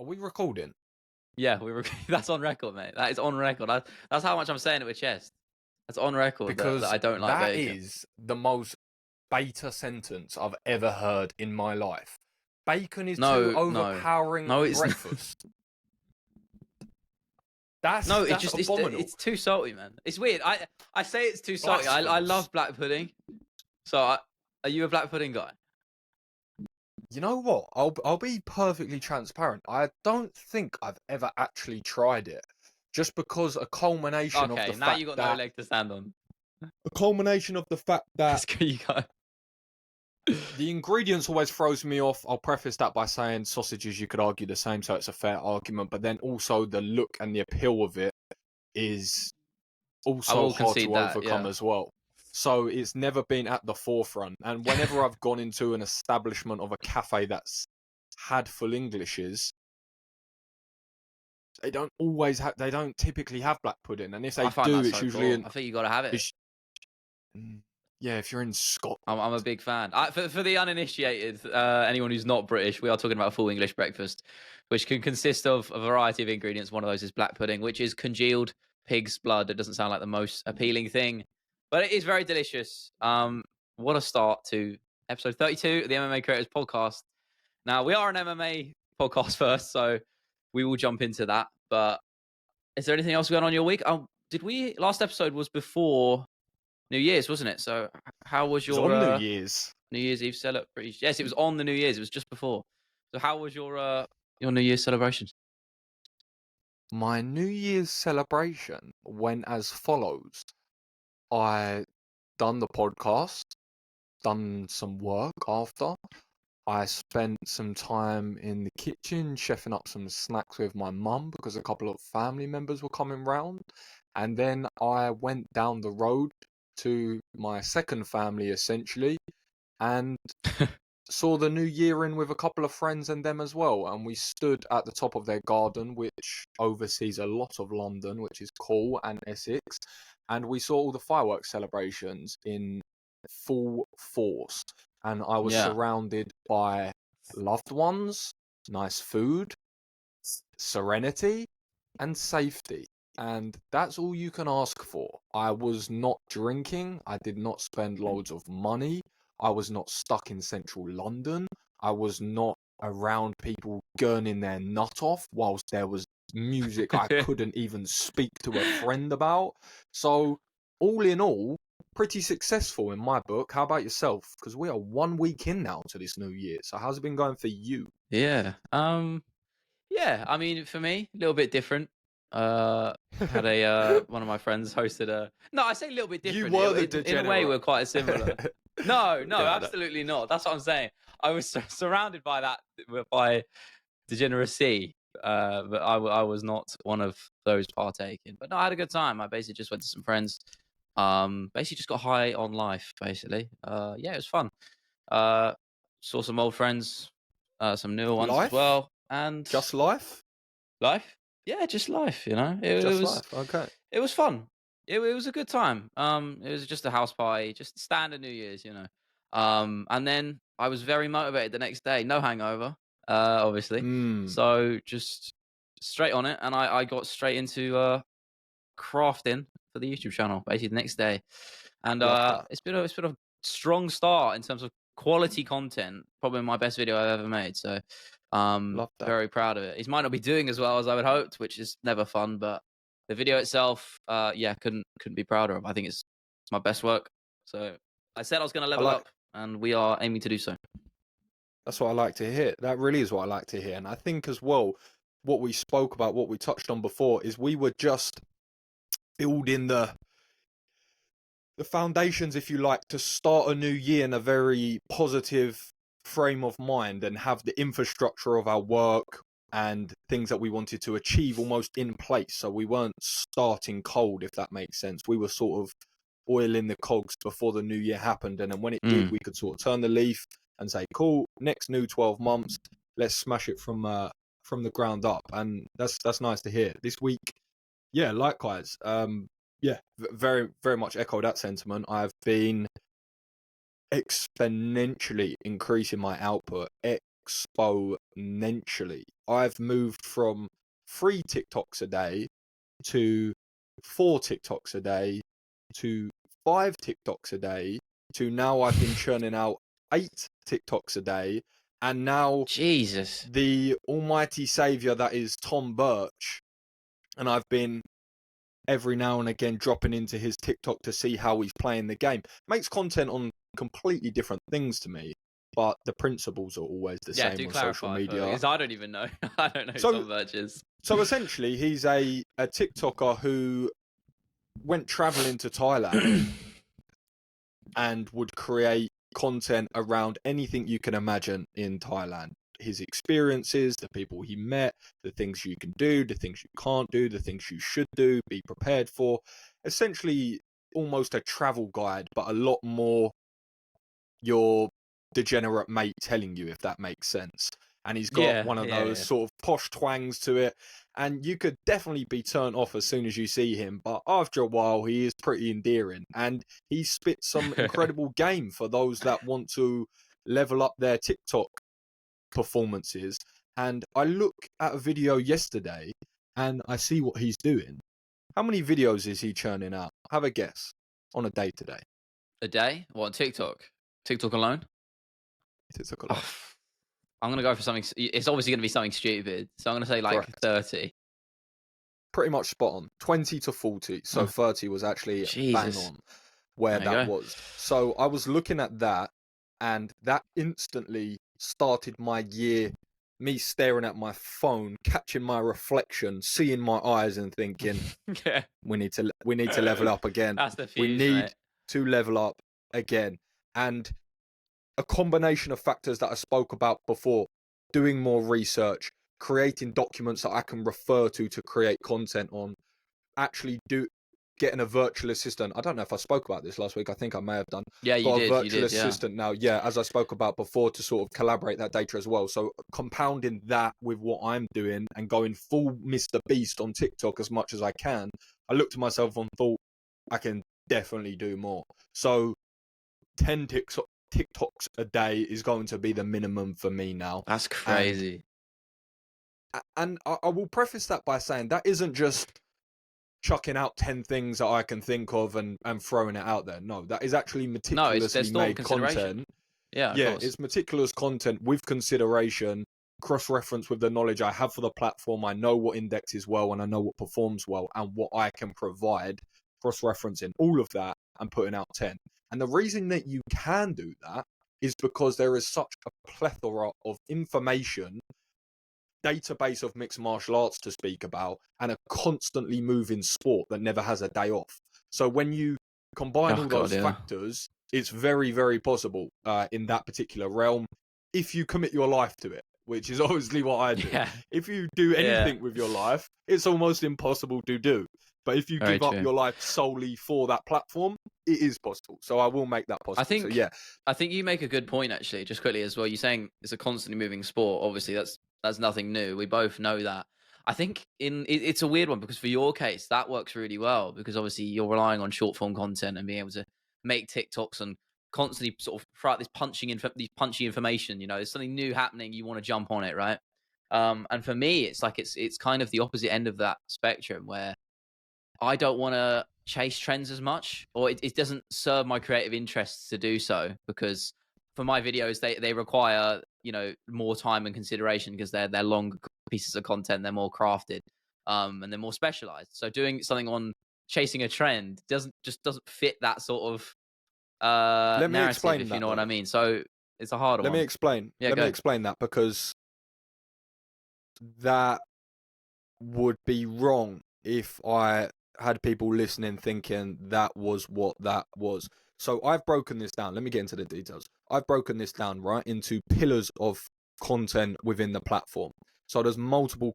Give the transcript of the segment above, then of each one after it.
Are we recording? Yeah, that's on record, mate. That is on record. That's how much I'm saying it with chest. That's on record that Because I don't like that bacon. is the most beta sentence I've ever heard in my life. Bacon is too overpowering No, on it's breakfast. it's just abominable. it's too salty, man. It's weird. I say it's too salty. I Blasphemous. love black pudding. So are you a black pudding guy? You know what? I'll be perfectly transparent. I don't think I've ever actually tried it, just because a culmination of Okay, the now fact you got no that leg to stand on. You go. the ingredients always throws me off. I'll preface that by saying sausages, you could argue the same, so it's a fair argument. But then also the look and the appeal of it is I also will hard concede to that, overcome yeah. as well. So it's never been at the forefront. And whenever I've gone into an establishment of a cafe that's had full Englishes, they don't typically have black pudding. And if they I find do, that it's so usually cool. I think you got to have it. Yeah, if you're in Scotland. I'm a big fan. For the uninitiated, anyone who's not British, we are talking about a full English breakfast, which can consist of a variety of ingredients. One of those is black pudding, which is congealed pig's blood. It doesn't sound like the most appealing thing, but it is very delicious. What a start to episode 32 of the MMA Creators Podcast. Now, we are an MMA podcast first, so we will jump into that. But is there anything else going on your week? Last episode was before New Year's, wasn't it? So how was your on New Year's. New Year's Eve celebration? Yes, it was on the New Year's. It was just before. So how was your New Year's celebrations? My New Year's celebration went as follows. I done the podcast, done some work after. I spent some time in the kitchen chefing up some snacks with my mum because a couple of family members were coming round. And then I went down the road to my second family, essentially, and saw the new year in with a couple of friends and them as well. And we stood at the top of their garden, which oversees a lot of London, which is cool, and Essex. And we saw all the fireworks celebrations in full force. And I was surrounded by loved ones, nice food, serenity, and safety. And that's all you can ask for. I was not drinking. I did not spend loads of money. I was not stuck in central London. I was not around people gurning their nut off whilst there was music I couldn't even speak to a friend about. So, all in all, pretty successful in my book. How about yourself? Because we are 1 week in now to this new year. So, how's it been going for you? Yeah. Yeah, I mean, for me, a little bit different. Had one of my friends hosted a. No, I say a little bit different. You were the In a way, degenerate. we're quite similar. No, Yeah, absolutely not. That's what I'm saying. I was surrounded by that, by degeneracy, but I was not one of those partaking. But no, I had a good time. I basically just went to some friends. Basically just got high on life. Basically, yeah, it was fun. Saw some old friends, some newer ones as well, and just life. Life? Yeah, just life, you know. It Just was life. Okay. it was fun. It was a good time. It was just a house party, just standard New Year's, you know. And then I was very motivated the next day. No hangover, obviously. So just straight on it, and I got straight into crafting for the YouTube channel basically the next day. And it's been a strong start in terms of quality content. Probably my best video I've ever made. So very proud of it. He might not be doing as well as I would hoped, which is never fun, but the video itself, yeah, couldn't be prouder of. I think it's my best work. So I said I was going to level up, and we are aiming to do so. That's what I like to hear. That really is what I like to hear. And I think as well, what we spoke about, what we touched on before, is we were just building the foundations, if you like, to start a new year in a very positive frame of mind and have the infrastructure of our work and things that we wanted to achieve almost in place. So we weren't starting cold, if that makes sense. We were sort of oiling the cogs before the new year happened. And then when it did, we could sort of turn the leaf and say, cool, next new 12 months, let's smash it from the ground up. And that's nice to hear. This week, yeah, likewise. Yeah, very, very much echo that sentiment. I've been exponentially increasing my output exponentially. I've moved from 3 TikToks a day to 4 TikToks a day to 5 TikToks a day to now I've been churning out 8 TikToks a day, and now Jesus. the almighty savior that is Tom Birch, and I've been every now and again dropping into his TikTok to see how he's playing the game. Makes content on completely different things to me, but the principles are always the Yeah, same do on social clarify, media. because I don't even know. I don't know who So- Tom Birch is. So essentially, he's a TikToker who went traveling to Thailand and would create content around anything you can imagine in Thailand. His experiences, the people he met, the things you can do, the things you can't do, the things you should do, be prepared for. Essentially, almost a travel guide, but a lot more your degenerate mate telling you, if that makes sense. And he's got one of those sort of posh twangs to it, and you could definitely be turned off as soon as you see him, but after a while he is pretty endearing, and he spits some incredible game for those that want to level up their TikTok performances. And I look at a video yesterday and I see what he's doing. How many videos is he churning out? Have a guess on a day today. A day? What, on TikTok? TikTok alone? TikTok alone. I'm going to go for something. It's obviously going to be something stupid. So I'm going to say like Correct. 30. Pretty much spot on. 20 to 40. So 30 was actually bang on where that was. So I was looking at that, and that instantly started my year, me staring at my phone, catching my reflection, seeing my eyes and thinking, we need to level up again. That's the fuse, we need mate. to level up again. And a combination of factors that I spoke about before, doing more research, creating documents that I can refer to create content on, actually getting a virtual assistant. I don't know if I spoke about this last week. I think I may have done. Yeah, you got did. a virtual Yeah. assistant now. Yeah, as I spoke about before, to sort of collaborate that data as well. So compounding that with what I'm doing and going full Mr. Beast on TikTok as much as I can, I looked at myself and thought, I can definitely do more. So 10 TikToks a day is going to be the minimum for me now. That's crazy. And I will preface that by saying that isn't just chucking out 10 things that I can think of and throwing it out there. No, that is actually meticulously made content. Yeah, it's meticulous content with consideration, cross-reference with the knowledge I have for the platform. I know what indexes well and I know what performs well and what I can provide, cross-referencing all of that and putting out 10. And the reason that you can do that is because there is such a plethora of information, database of mixed martial arts to speak about, and a constantly moving sport that never has a day off. So when you combine all those factors, it's very, very possible in that particular realm if you commit your life to it, which is obviously what I do. Yeah. If you do anything with your life, it's almost impossible to do. But if you give up your life solely for that platform, it is possible. So I will make that possible. I think you make a good point, actually, just quickly as well. You're saying it's a constantly moving sport. Obviously, that's nothing new. We both know that. I think it's a weird one because for your case, that works really well because obviously you're relying on short form content and being able to make TikToks and constantly sort of throw out this punchy information. You know, there's something new happening, you want to jump on it, right? And for me, it's like it's kind of the opposite end of that spectrum where I don't want to chase trends as much, or it doesn't serve my creative interests to do so, because for my videos, they require, you know, more time and consideration because they're long pieces of content, they're more crafted, and they're more specialized. So doing something on chasing a trend doesn't fit that sort of narrative, if you know what I mean. So it's a harder one. Let me explain. Let me explain that, because that would be wrong if I had people listening thinking that was what that was. So I've broken this down. Let me get into the details. I've broken this down right into pillars of content within the platform. So there's multiple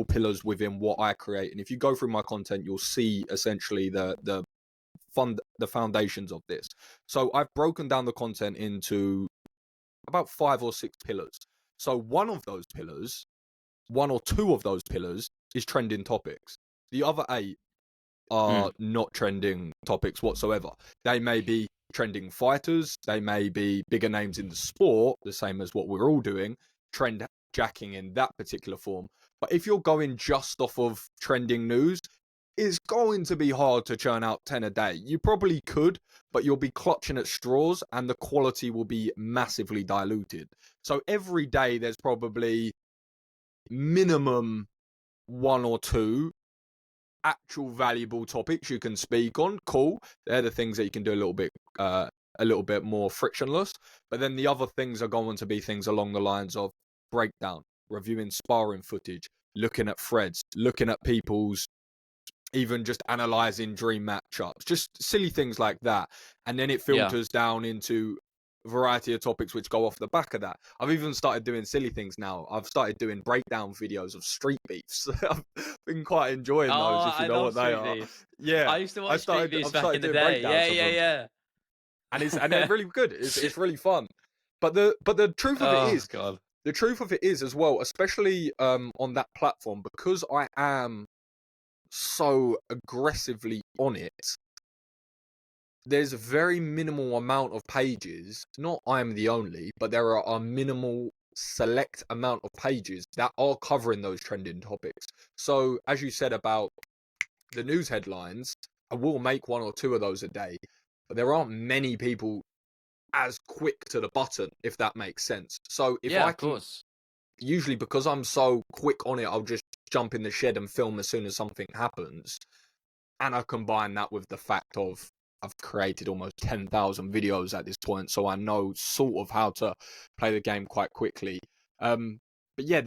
pillars within what I create, and if you go through my content, you'll see essentially the foundations of this. So I've broken down the content into about 5 or 6 pillars. So one or two of those pillars is trending topics. The other 8 are not trending topics whatsoever. They may be trending fighters. They may be bigger names in the sport, the same as what we're all doing, trend jacking in that particular form. But if you're going just off of trending news, it's going to be hard to churn out 10 a day. You probably could, but you'll be clutching at straws and the quality will be massively diluted. So every day there's probably minimum 1 or 2 actual valuable topics you can speak on. Cool. They're the things that you can do a little bit more frictionless. But then the other things are going to be things along the lines of breakdown, reviewing sparring footage, looking at threads, looking at people's, even just analyzing dream matchups, just silly things like that. And then it filters down into a variety of topics which go off the back of that. I've even started doing silly things now. I've started doing breakdown videos of street beefs. I've been quite enjoying those, if you know what they are. Beefs. Yeah, I used to watch street beefs back in the doing day. breakdowns of them. Yeah. And they're really good. It's really fun. But the truth of it is, God. the truth of it is as well, especially on that platform, because I am so aggressively on it, there's a very minimal amount of pages. Not I'm the only, but there are a minimal select amount of pages that are covering those trending topics. So as you said about the news headlines, I will make 1 or 2 of those a day, but there aren't many people as quick to the button, if that makes sense. So if I can, of course, usually because I'm so quick on it, I'll just jump in the shed and film as soon as something happens. And I combine that with the fact of I've created almost 10,000 videos at this point, so I know sort of how to play the game quite quickly. But yeah,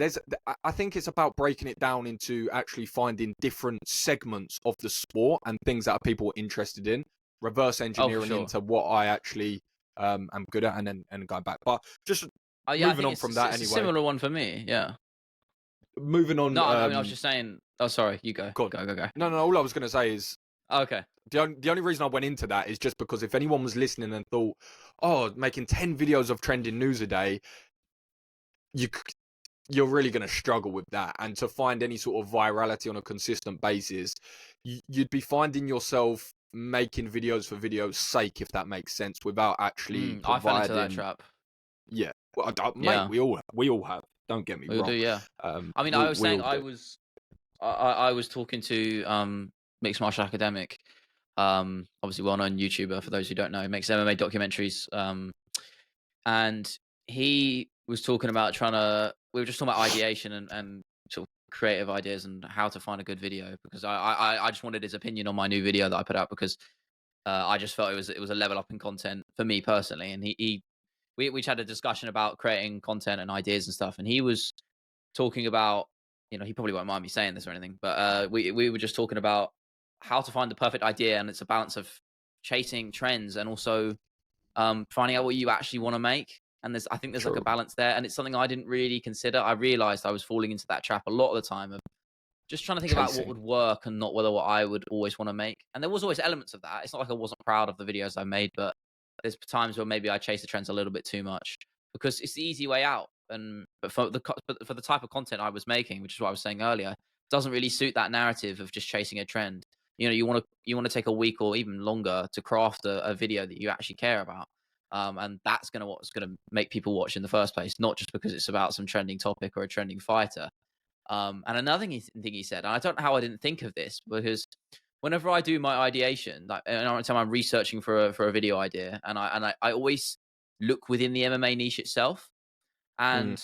I think it's about breaking it down into actually finding different segments of the sport and things that people are interested in, reverse engineering into what I actually am good at, and then going back. But just moving on from that anyway. It's a similar one for me, yeah. Moving on. No, I mean, I was just saying. Oh, sorry, you go. Go. No. All I was going to say is, okay. The only reason I went into that is just because if anyone was listening and thought, oh, making 10 videos of trending news a day, you're really going to struggle with that. And to find any sort of virality on a consistent basis, you'd be finding yourself making videos for video's sake, if that makes sense, without actually providing... I fell into that trap. Yeah. Well, mate, we all have. Don't get me wrong. We do, yeah. I mean, I was saying I was talking to Mixed Martial Academic, obviously well-known YouTuber, for those who don't know, makes MMA documentaries, and he was talking about we were just talking about ideation and sort of creative ideas and how to find a good video, because I just wanted his opinion on my new video that I put out, because I just felt it was a level up in content for me personally, and we just had a discussion about creating content and ideas and stuff, and he was talking about, he probably won't mind me saying this or anything, but we were just talking about how to find the perfect idea, and it's a balance of chasing trends and also finding out what you actually want to make. And I think there's like a balance there, and it's something I didn't really consider. I realized I was falling into that trap a lot of the time of just trying to think about what would work and not whether what I would always want to make. And there was always elements of that. It's not like I wasn't proud of the videos I made, but there's times where maybe I chase the trends a little bit too much because it's the easy way out. But for the type of content I was making, which is what I was saying earlier, doesn't really suit that narrative of just chasing a trend. You want to take a week or even longer to craft a video that you actually care about. And that's what's gonna make people watch in the first place, not just because it's about some trending topic or a trending fighter. And another thing he said, and I don't know how I didn't think of this, because whenever I do my ideation, like every time I'm researching for a video idea, and I always look within the MMA niche itself, and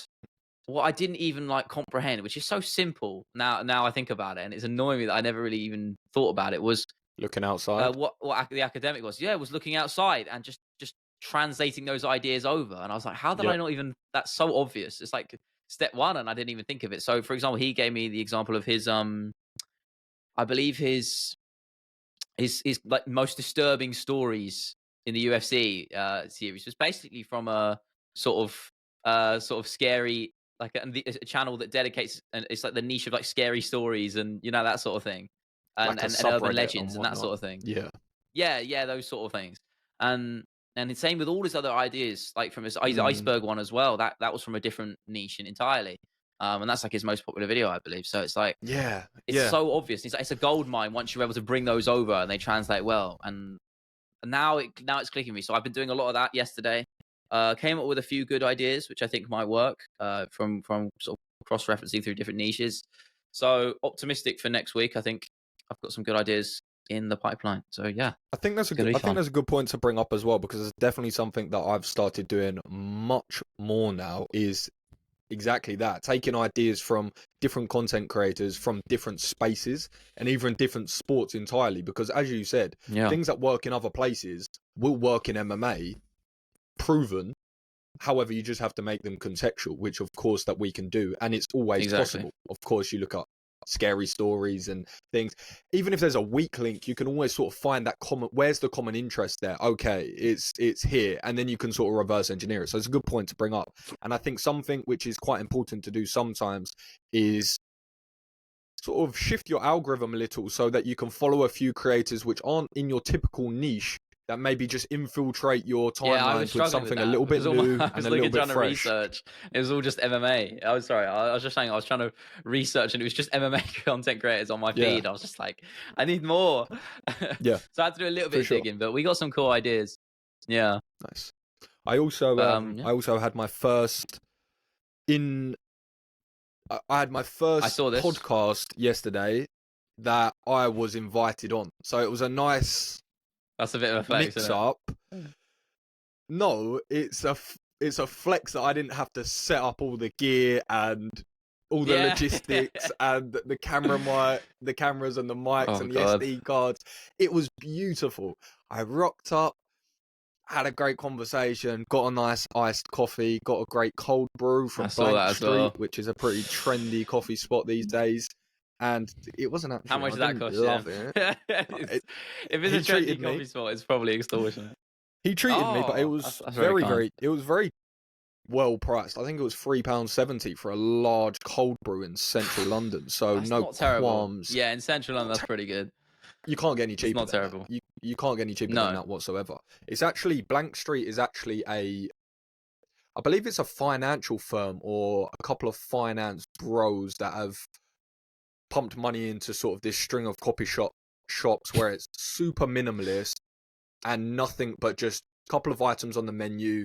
what I didn't even comprehend, which is so simple now I think about it, and it's annoying me that I never really even thought about it, was looking outside. What the academic was, was looking outside and just translating those ideas over. And I was like, how did I not even? That's so obvious. It's like step one, and I didn't even think of it. So, for example, he gave me the example of his I believe his like most disturbing stories in the UFC series was basically from a sort of scary, like a channel that dedicates, and it's like the niche of like scary stories and that sort of thing, and urban legends and that sort of thing. Yeah, those sort of things. And the same with all his other ideas, like from his iceberg one as well. That was from a different niche entirely. And that's like his most popular video, I believe. So it's like, it's so obvious. It's a gold mine once you're able to bring those over and they translate well. And now it's clicking me. So I've been doing a lot of that yesterday. Came up with a few good ideas, which I think might work. From sort of cross referencing through different niches. So optimistic for next week. I think I've got some good ideas in the pipeline. So yeah, I think that's a good point to bring up as well, because it's definitely something that I've started doing much more now, is exactly that, taking ideas from different content creators from different spaces and even different sports entirely, because as you said, things that work in other places will work in MMA, proven. However, you just have to make them contextual, which of course that we can do, and it's always possible. Of course, you look at scary stories and things. Even if there's a weak link, you can always sort of find that common. Where's the common interest there? Okay, it's here, and then you can sort of reverse engineer it. So it's a good point to bring up. And I think something which is quite important to do sometimes is sort of shift your algorithm a little so that you can follow a few creators which aren't in your typical niche, that maybe just infiltrate your timelines with something a little bit new and a little bit fresh. Research. It was all just MMA. I was sorry. I was just saying I was trying to research, and it was just MMA content creators on my feed. I was just like, I need more. Yeah. So I had to do a little bit of digging, but we got some cool ideas. Yeah. Nice. I also had my first I had my first podcast yesterday that I was invited on. So it was a nice. That's a bit of a flex, mix up. No, it's a flex that I didn't have to set up all the gear and all the logistics and the cameras and the mics and the SD cards. It was beautiful. I rocked up, had a great conversation, got a nice iced coffee, got a great cold brew from Blank Street, which is a pretty trendy coffee spot these days. And it wasn't actually. How much did that cost? Love it. If it's a trendy coffee spot, it's probably extortionate. He treated me, but it was it was very well priced. I think it was £3.70 for a large cold brew in central London. So that's no not terrible. qualms. Yeah, in central London, that's pretty good. You can't get any cheaper. It's not terrible. You can't get any cheaper than that whatsoever. It's actually Blank Street is actually I believe it's a financial firm or a couple of finance bros that have pumped money into sort of this string of coffee shops where it's super minimalist and nothing but just a couple of items on the menu,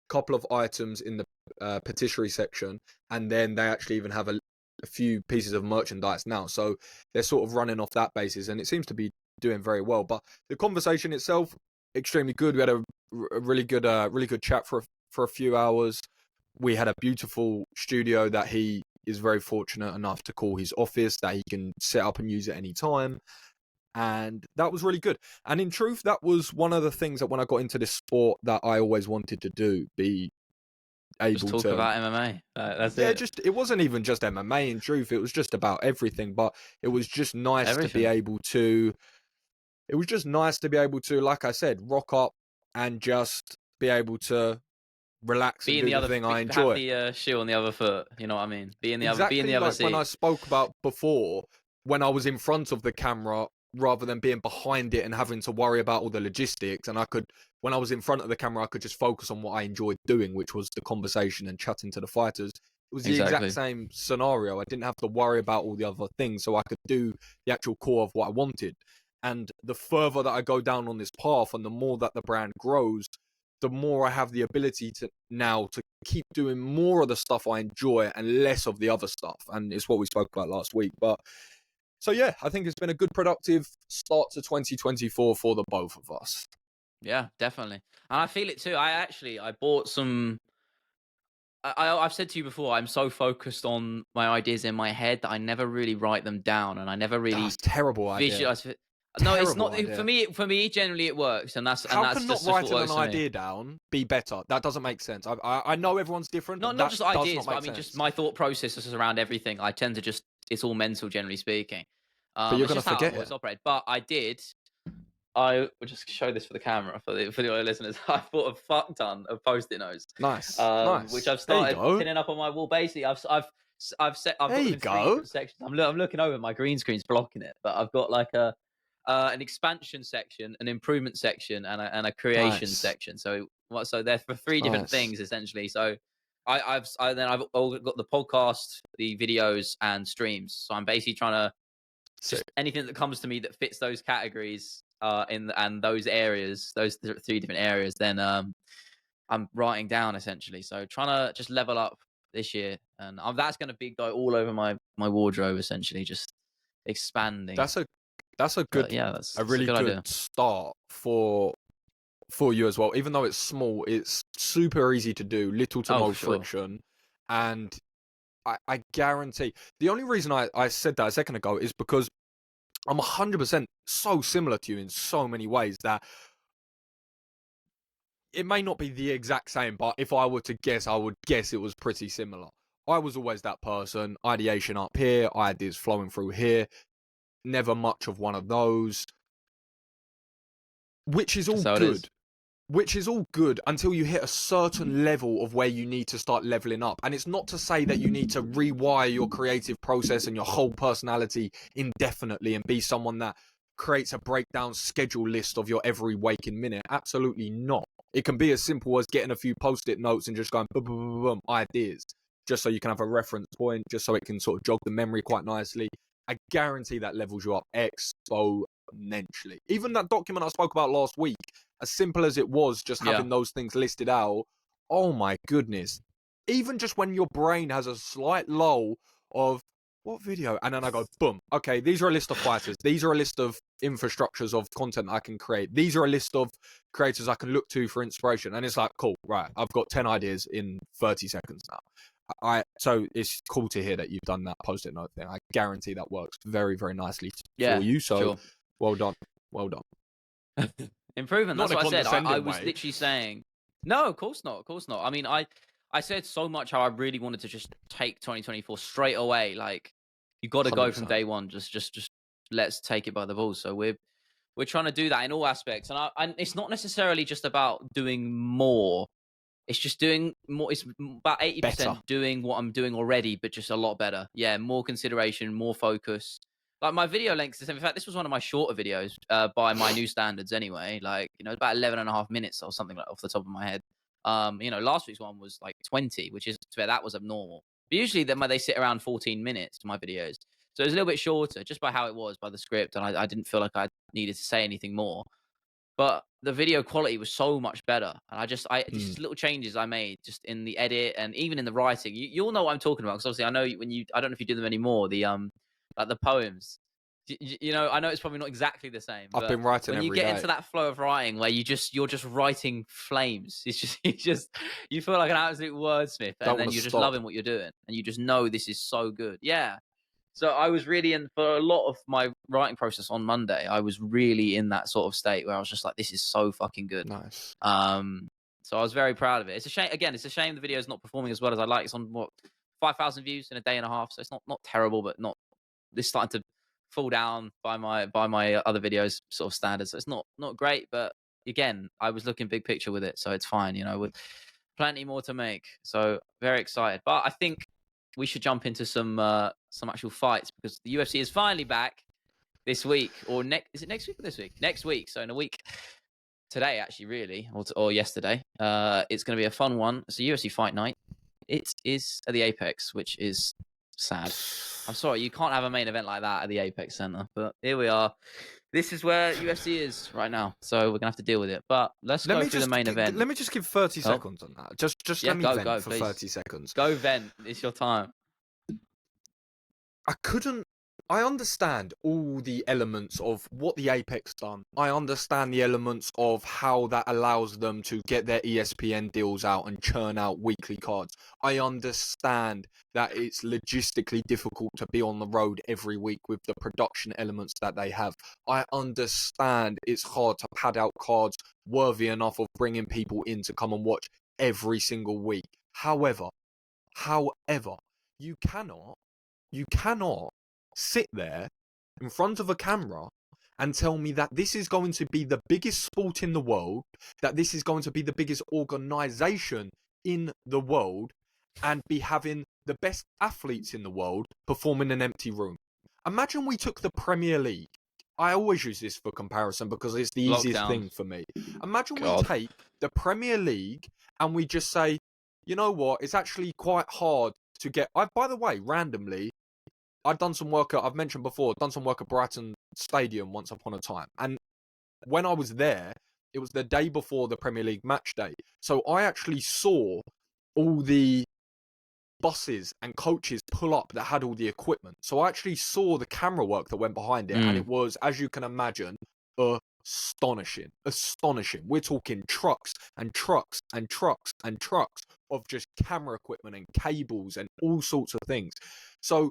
couple of items in the patisserie section, and then they actually even have a few pieces of merchandise now. So they're sort of running off that basis, and it seems to be doing very well. But the conversation itself, extremely good. We had a really good chat for a few hours. We had a beautiful studio that he is very fortunate enough to call his office, that he can set up and use at any time. And that was really good. And in truth, that was one of the things that when I got into this sport that I always wanted to do, be able to talk about MMA. That's it. It wasn't even just MMA in truth. It was just about everything. But it was just nice to be able to. It was just nice to be able to, like I said, rock up and just be able to relax and do the thing I enjoy. Have the shoe on the other foot, you know what I mean? Be in the other seat. When I spoke about before, when I was in front of the camera rather than being behind it and having to worry about all the logistics, and when I was in front of the camera, I could just focus on what I enjoyed doing, which was the conversation and chatting to the fighters. It was the exact same scenario. I didn't have to worry about all the other things, so I could do the actual core of what I wanted. And the further that I go down on this path and the more that the brand grows, the more I have the ability to keep doing more of the stuff I enjoy and less of the other stuff. And it's what we spoke about last week. But so, yeah, I think it's been a good productive start to 2024 for the both of us. Yeah, definitely. And I feel it too. I bought some. I've said to you before, I'm so focused on my ideas in my head that I never really write them down, and I never really. That's terrible idea. No, it's not idea. For me. Generally, it works, and that's how that's can just not writing an idea down be better? That doesn't make sense. I know everyone's different. Not just ideas, but I mean just my thought processes around everything. I tend to it's all mental, generally speaking. But you're gonna forget it. Operate. But I will just show this for the camera for the listeners. I bought a fuck ton of post-it notes. Nice, which I've started pinning up on my wall. Basically, I've got them in 3 different sections. I'm looking over, my green screen's blocking it, but I've got like an expansion section, an improvement section, and a creation section. So they're for 3 different things essentially. So I've got the podcast, the videos, and streams. So I'm basically trying to just anything that comes to me that fits those categories. and those areas, those three different areas, then I'm writing down essentially. So trying to just level up this year, and that's going to be go all over my wardrobe essentially, just expanding. That's a that's But yeah, that's a a really good good idea. start for you as well. Even though it's small, it's super easy to do, little to Oh, no for sure. friction, and I guarantee. The only reason I said that a second ago is because I'm 100% so similar to you in so many ways that it may not be the exact same, but if I were to guess, I would guess it was pretty similar. I was always that person, ideation up here, ideas flowing through here, never much of one of those, which is all So it is. good. Which is all good until you hit a certain level of where you need to start leveling up. And it's not to say that you need to rewire your creative process and your whole personality indefinitely and be someone that creates a breakdown schedule list of your every waking minute. Absolutely not. It can be as simple as getting a few post-it notes and just going boom, boom, boom, boom, ideas, just so you can have a reference point, just so it can sort of jog the memory quite nicely. I guarantee that levels you up exponentially. Even that document I spoke about last week, as simple as it was, just Yeah. having those things listed out, oh my goodness. Even just when your brain has a slight lull of what video, and then I go, boom, okay, these are a list of fighters. These are a list of infrastructures of content I can create. These are a list of creators I can look to for inspiration. And it's like, cool, right, I've got 10 ideas in 30 seconds now. So it's cool to hear that you've done that post-it note thing. I guarantee that works very, very nicely for Yeah, you. So sure. well done. Well done. Improvement. Not That's in a what I said. I condescending was way. literally saying, no, of course not. Of course not. I mean, I said so much how I really wanted to just take 2024 straight away. Like, you got to go from 100%. day one. Just let's take it by the balls. So we're trying to do that in all aspects, and it's not necessarily just about doing more. It's just doing more. It's about Better. 80% doing what I'm doing already, but just a lot better. Yeah, more consideration, more focus. Like my video lengths, in fact, this was one of my shorter videos by my new standards anyway. Like, about 11 and a half minutes or something like off the top of my head. Last week's one was like 20, which is where that was abnormal. But usually they sit around 14 minutes, my videos. So it was a little bit shorter just by how it was, by the script. And I didn't feel like I needed to say anything more. But the video quality was so much better, and just little changes I made just in the edit and even in the writing. You'll know what I'm talking about, because obviously I know I don't know if you do them anymore. The like the poems. I know it's probably not exactly the same, I've but been writing when you every get day. into that flow of writing where you're just writing flames, it's just you feel like an absolute wordsmith, Don't and want then to you're just stop. loving what you're doing, and you just know this is so good. Yeah. So I was really in for a lot of my writing process on Monday. I was really in that sort of state where I was just like, this is so fucking good. Nice. So I was very proud of it. It's a shame. Again, it's a shame the video is not performing as well as I like. It's on 5,000 views in a day and a half. So it's not terrible, but not. It's starting to fall down by my other videos sort of standards. So it's not great, but again, I was looking big picture with it, so it's fine. With plenty more to make. So very excited. But I think we should jump into some actual fights, because the UFC is finally back this week, or next. Is it next week or this week? Next week. So in a week today, actually, really, or yesterday. It's going to be a fun one. It's a UFC fight night. It is at the Apex, which is sad. I'm sorry, you can't have a main event like that at the Apex Center, but here we are. This is where UFC is right now, so we're gonna have to deal with it. But let's go through the main event. Let me just give 30 Oh, seconds on that. Just yeah, let me go, vent for please. 30 seconds. Go vent. It's your time. I understand all the elements of what the Apex done. I understand the elements of how that allows them to get their ESPN deals out and churn out weekly cards. I understand that it's logistically difficult to be on the road every week with the production elements that they have. I understand it's hard to pad out cards worthy enough of bringing people in to come and watch every single week. However, you cannot sit there in front of a camera and tell me that this is going to be the biggest sport in the world, that this is going to be the biggest organization in the world, and be having the best athletes in the world perform in an empty room. Imagine we took the Premier League. I always use this for comparison because it's the easiest Lockdown. thing for me. Imagine we God. take the Premier League and we just say, you know what, it's actually quite hard to get. By the way, randomly, I've done some work I've mentioned before, done some work at Brighton Stadium once upon a time. And when I was there, it was the day before the Premier League match day. So I actually saw all the buses and coaches pull up that had all the equipment. So I actually saw the camera work that went behind it, and it was, as you can imagine, astonishing. We're talking trucks and trucks and trucks and trucks of just camera equipment and cables and all sorts of things. So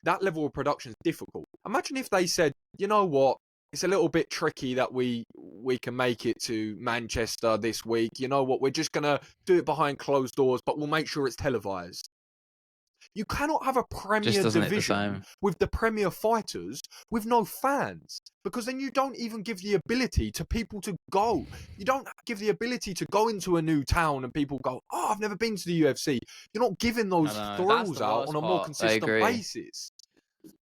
that level of production is difficult. Imagine if they said, you know what, it's a little bit tricky that we can make it to Manchester this week. You know what, we're just going to do it behind closed doors, but we'll make sure it's televised. You cannot have a Premier division with the Premier fighters with no fans, because then you don't even give the ability to people to go. You don't give the ability to go into a new town and people go, oh, I've never been to the UFC. You're not giving those thrills out on a more consistent basis.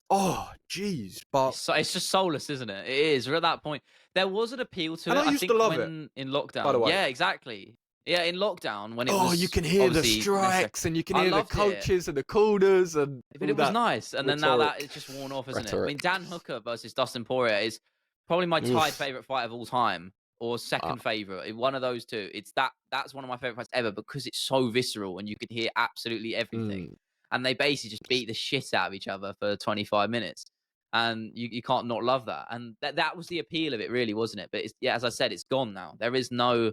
Oh, jeez. But it's just soulless, isn't it? It is. We're at that point. There was an appeal to it. I used to love it in lockdown. By the way. Yeah, exactly. Yeah, in lockdown when it was. Oh, you can hear the strikes and you can hear the coaches and the corners and. But it was nice, and then now that it's just worn off, isn't it? I mean, Dan Hooker versus Dustin Poirier is probably my tied favorite fight of all time, or second favorite. One of those two. It's that's one of my favorite fights ever because it's so visceral and you can hear absolutely everything. And they basically just beat the shit out of each other for 25 minutes. And you can't not love that. And that was the appeal of it, really, wasn't it? But as I said, it's gone now. There is no,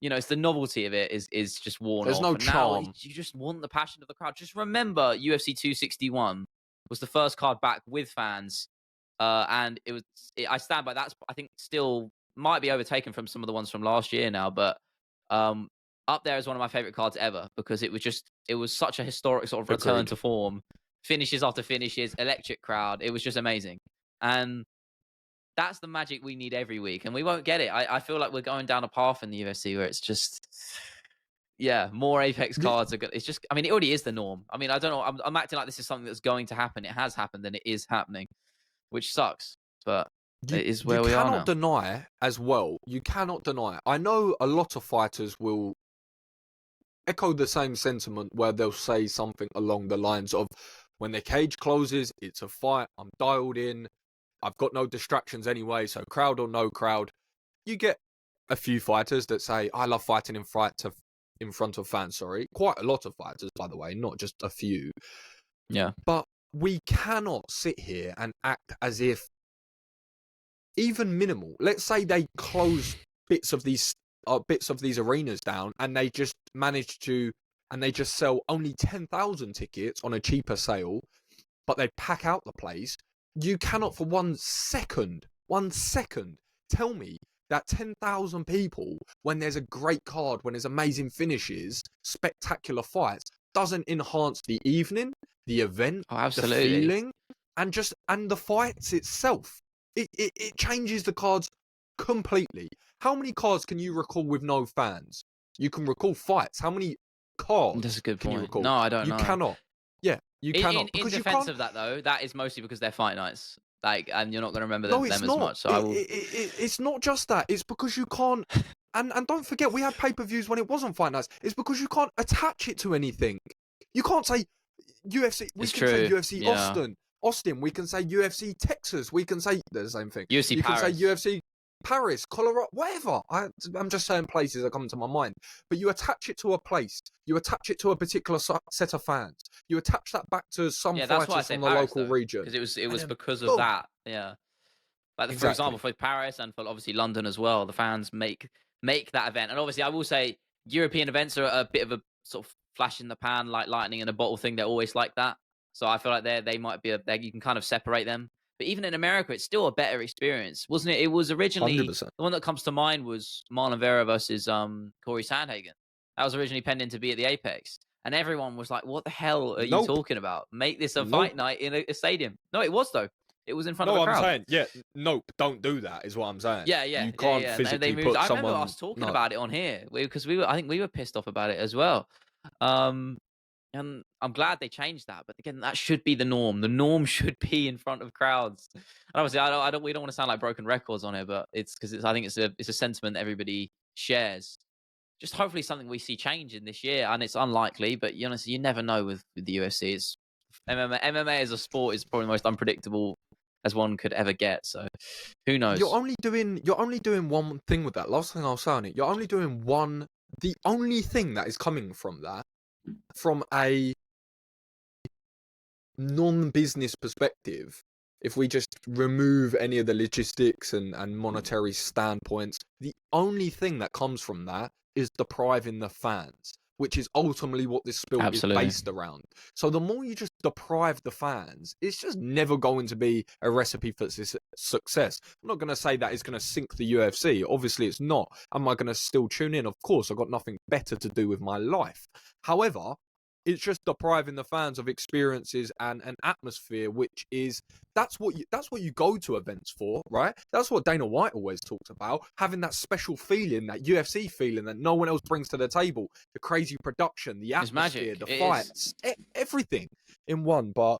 it's the novelty of it is just worn off. There's no charm. Now you just want the passion of the crowd. Just remember UFC 261 was the first card back with fans. And I stand by that. I think still might be overtaken from some of the ones from last year now. But up there is one of my favorite cards ever because it was such a historic sort of return to form, finishes after finishes, electric crowd. It was just amazing. And that's the magic we need every week. And we won't get it. I feel like we're going down a path in the UFC where it's just, more Apex cards are good. It's just, I mean, it already is the norm. I mean, I don't know. I'm acting like this is something that's going to happen. It has happened and it is happening, which sucks. But it is where we are now. You cannot deny as well. You cannot deny. I know a lot of fighters will echo the same sentiment where they'll say something along the lines of, when the cage closes, it's a fight, I'm dialed in, I've got no distractions anyway, so crowd or no crowd. You get a few fighters that say, I love fighting in front of fans, Quite a lot of fighters, by the way, not just a few. Yeah. But we cannot sit here and act as if, even minimal, let's say they close bits of these arenas down and they just just sell only 10,000 tickets on a cheaper sale, but they pack out the place. You cannot for 1 second tell me that 10,000 people, when there's a great card, when there's amazing finishes, spectacular fights, doesn't enhance the evening, the event, the feeling, and the fights itself. It changes the cards completely. How many cards can you recall with no fans? You can recall fights. How many cards? That's a good point. You recall? No, I don't know. You cannot. Yeah, you cannot. In defense of that, though, that is mostly because they're fight nights. And you're not going to remember them as much. So it's not just that. It's because you can't. And don't forget, we had pay-per-views when it wasn't fight nights. It's because you can't attach it to anything. You can't say UFC. We can say UFC Austin. We can say UFC Texas. We can say the same thing. UFC Paris. Can say UFC Paris, Colorado, whatever. I'm just saying places that come to my mind. But you attach it to a place. You attach it to a particular set of fans. You attach that back to some fighters from the local region. Because it was because of that. Yeah. Like for example, for Paris and for obviously London as well, the fans make that event. And obviously, I will say European events are a bit of a sort of flash in the pan, like lightning in a bottle thing. They're always like that. So I feel like they might be you can kind of separate them. But even in America, it's still a better experience, wasn't it? It was originally 100%. The one that comes to mind was Marlon Vera versus Corey Sandhagen. That was originally penned in to be at the Apex, and everyone was like, "What the hell are you talking about? Make this a fight night in a stadium." No, it was though. It was in front of a crowd. I'm saying, don't do that. Is what I'm saying. Yeah. You can't physically put someone. I remember us talking about it on here because I think we were pissed off about it as well. And I'm glad they changed that. But again, that should be the norm. The norm should be in front of crowds. And obviously, we don't want to sound like broken records on it, but it's because I think it's a sentiment everybody shares. Just hopefully something we see change in this year, and it's unlikely. But honestly, you never know with the UFC. It's MMA as a sport is probably the most unpredictable as one could ever get. So who You're knows? only doing one thing with that. Last thing I'll say on it, you're only doing one. The only thing that is coming from that, from a non-business perspective, if we just remove any of the logistics and monetary standpoints, the only thing that comes from that is depriving the fans, which is ultimately what this sport is Absolutely. based around. So the more you just deprive the fans, it's just never going to be a recipe for success. I'm not going to say that it's going to sink the UFC. Obviously, it's not. Am I going to still tune in? Of course, I've got nothing better to do with my life. However, it's just depriving the fans of experiences and an atmosphere, which is that's what you go to events for, right? That's what Dana White always talks about, having that special feeling, that UFC feeling that no one else brings to the table, the crazy production, the It's atmosphere, magic. the It is. fights, everything in one. But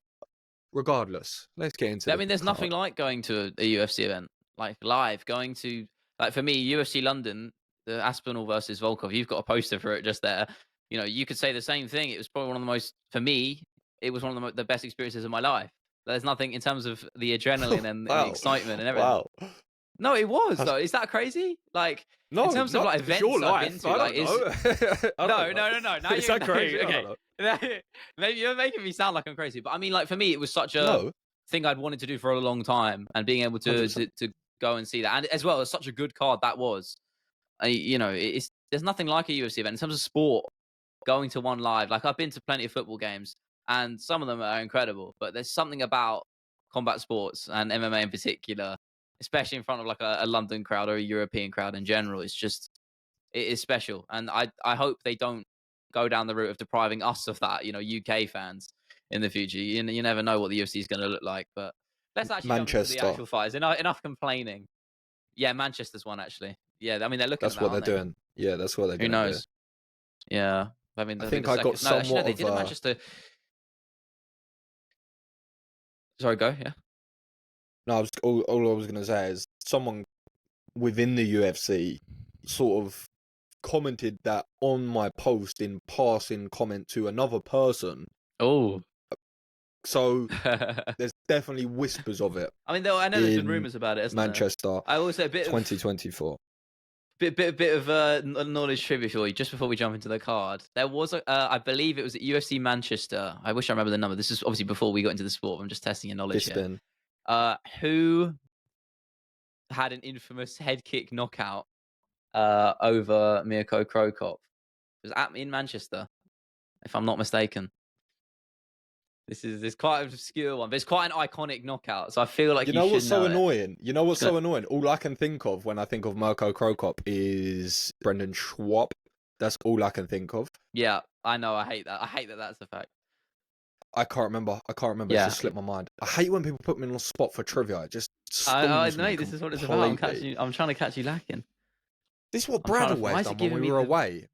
regardless, let's get into I the mean, there's card. nothing like going to a UFC event, like live. Going to, like, for me, UFC London, the Aspinall versus Volkov. You've got a poster for it just there. You know, you could say the same thing. It was probably one of the most, for me, it was one of the best experiences of my life. There's nothing in terms of the adrenaline and the Wow, excitement and everything. wow. No, it was That's, though. Is that crazy? Like, in no, terms of no, like it's your events I've been life. to, I like, don't is know. I don't no, know. no, no, no. Now Is you're that no, crazy? I don't okay. know. Maybe you're making me sound like I'm crazy, but I mean, like, for me, it was such a No, thing I'd wanted to do for a long time, and being able to 100%. go and see that, and as well as such a good card that was. You know, it's there's nothing like a UFC event in terms of sport. Going to one live, like, I've been to plenty of football games, and some of them are incredible, but there's something about combat sports and MMA in particular, especially in front of like a London crowd or a European crowd in general. It's just it is special, and I hope they don't go down the route of depriving us of that. You know, UK fans in the future. You never know what the UFC is going to look like. But let's actually jump into the Manchester. actual fights. Enough complaining. Yeah, Manchester's one actually. Yeah, I mean they're looking at That's that, what they're aren't they? doing. Yeah, that's what they're Who gonna do. knows? Yeah, I I mean think the I got second. No, actually no, somewhat they of did at Manchester. Sorry, go. Yeah. no. All I was gonna say is someone within the UFC sort of commented that on my post in passing comment to another person. Oh. So there's definitely whispers of it I mean, I know there's been in rumors about it, isn't there? Manchester I also a bit of 2024. bit of knowledge trivia for you just before we jump into the card. There was a I believe it was at UFC Manchester. I wish I remember the number. This is obviously before we got into the sport. I'm just testing your knowledge here. Bisping. Who had an infamous head kick knockout over Mirko Krokop? It was in Manchester, if I'm not mistaken. This is quite an obscure one, but it's quite an iconic knockout. So I feel like You you know should what's so know it. annoying? You know what's Just so annoying? All I can think of when I think of Mirko Krokop is Brendan Schwab. That's all I can think of. Yeah, I know. I hate that. I hate that. That's the fact. I can't remember. It's Yeah, just slipped my mind. I hate when people put me on the spot for trivia. It just I stalls me mate, this is what it's about. completely. I'm trying to catch you lacking. This is what I'm Brad trying to. Why always is it done when giving we me were the? away.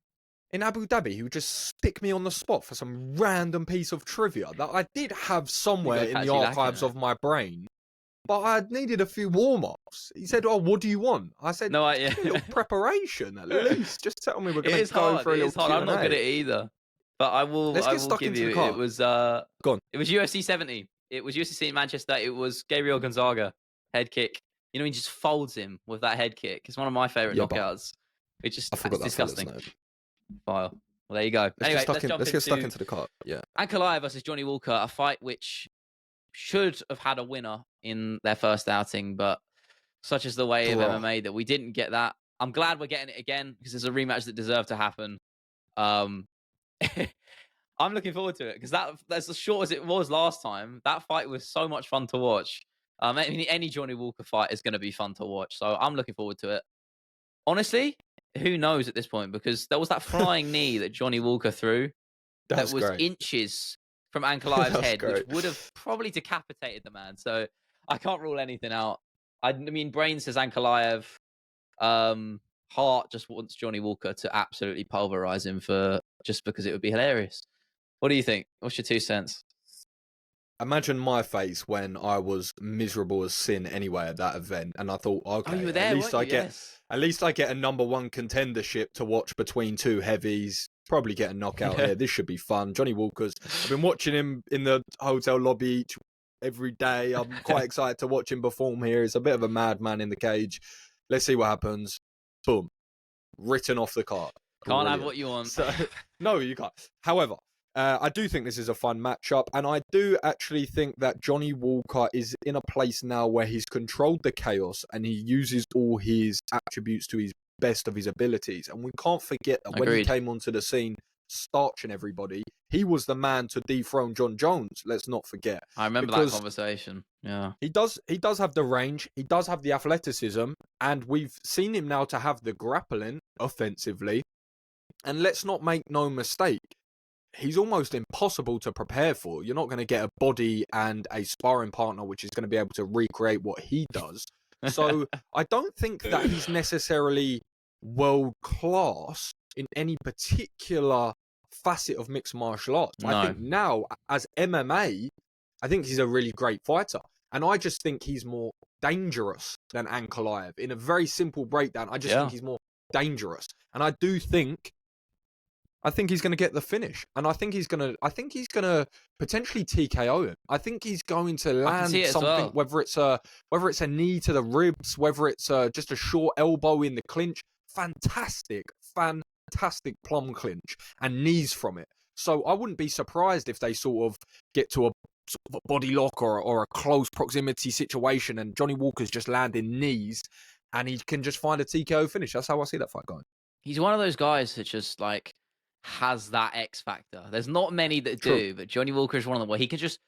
In Abu Dhabi, he would just stick me on the spot for some random piece of trivia that I did have somewhere in the archives of my brain, but I needed a few warm-ups. He said, "Oh, what do you want?" I said, No, "Give me a little preparation at it least. Just tell me we're going to go for a little is hard. I'm not good Q&A." at it either. But Let's I get will stuck give into you. the car. Go on. It was UFC 70. It was UFC in Manchester. It was Gabriel Gonzaga head kick. You know, he just folds him with that head kick. It's one of my favorite Yeah, but knockouts. I It's forgot that fella's disgusting. name. File. Well, there you go. Anyway, let's jump Let's get stuck into into the car. Yeah. Ankalaev versus Johnny Walker, a fight which should have had a winner in their first outing, but such is the way of Bro. MMA that we didn't get that. I'm glad we're getting it again because it's a rematch that deserved to happen. Um, I'm looking forward to it because that's as short as it was last time. That fight was so much fun to watch. I mean, any Johnny Walker fight is going to be fun to watch, so I'm looking forward to it. Honestly, who knows at this point because there was that flying knee that Johnny Walker threw that That's was great. inches from Ankalaev's That's head, which great. would have probably decapitated the man. So I can't rule anything out. I mean, Brain says Ankalaev. Hart just wants Johnny Walker to absolutely pulverize him just because it would be hilarious. What do you think? What's your 2 cents? Imagine my face when I was miserable as sin anyway at that event, and I thought, Oh, okay, you were there, weren't you? Yes. at least I get a number one contendership to watch between two heavies. Probably get a knockout here. This should be fun. Johnny Walker's. I've been watching him in the hotel lobby every day. I'm quite excited to watch him perform here. He's a bit of a madman in the cage. Let's see what happens. Boom. Written off the card. Can't Brilliant. have what you want. So, no, you can't. However, I do think this is a fun matchup, and I do actually think that Johnny Walker is in a place now where he's controlled the chaos and he uses all his attributes to his best of his abilities. And we can't forget that when he came onto the scene, starching everybody, he was the man to dethrone John Jones. Let's not forget. I remember that conversation. Yeah. He does have the range, he does have the athleticism, and we've seen him now to have the grappling offensively. And let's not make no mistake, he's almost impossible to prepare for. You're not going to get a body and a sparring partner which is going to be able to recreate what he does. So I don't think that he's necessarily world class in any particular facet of mixed martial arts. But I think now, as MMA, I think he's a really great fighter. And I just think he's more dangerous than Ankalaev. In a very simple breakdown, I just think he's more dangerous. And I think he's going to get the finish, and I think he's going to potentially TKO him. I think he's going to land something, whether it's a knee to the ribs, whether it's just a short elbow in the clinch. Fantastic plum clinch and knees from it. So I wouldn't be surprised if they sort of get to a sort of a body lock or a close proximity situation, and Johnny Walker's just landing knees, and he can just find a TKO finish. That's how I see that fight going. He's one of those guys that just like has that X factor. There's not many that do, but Johnny Walker is one of them where he can just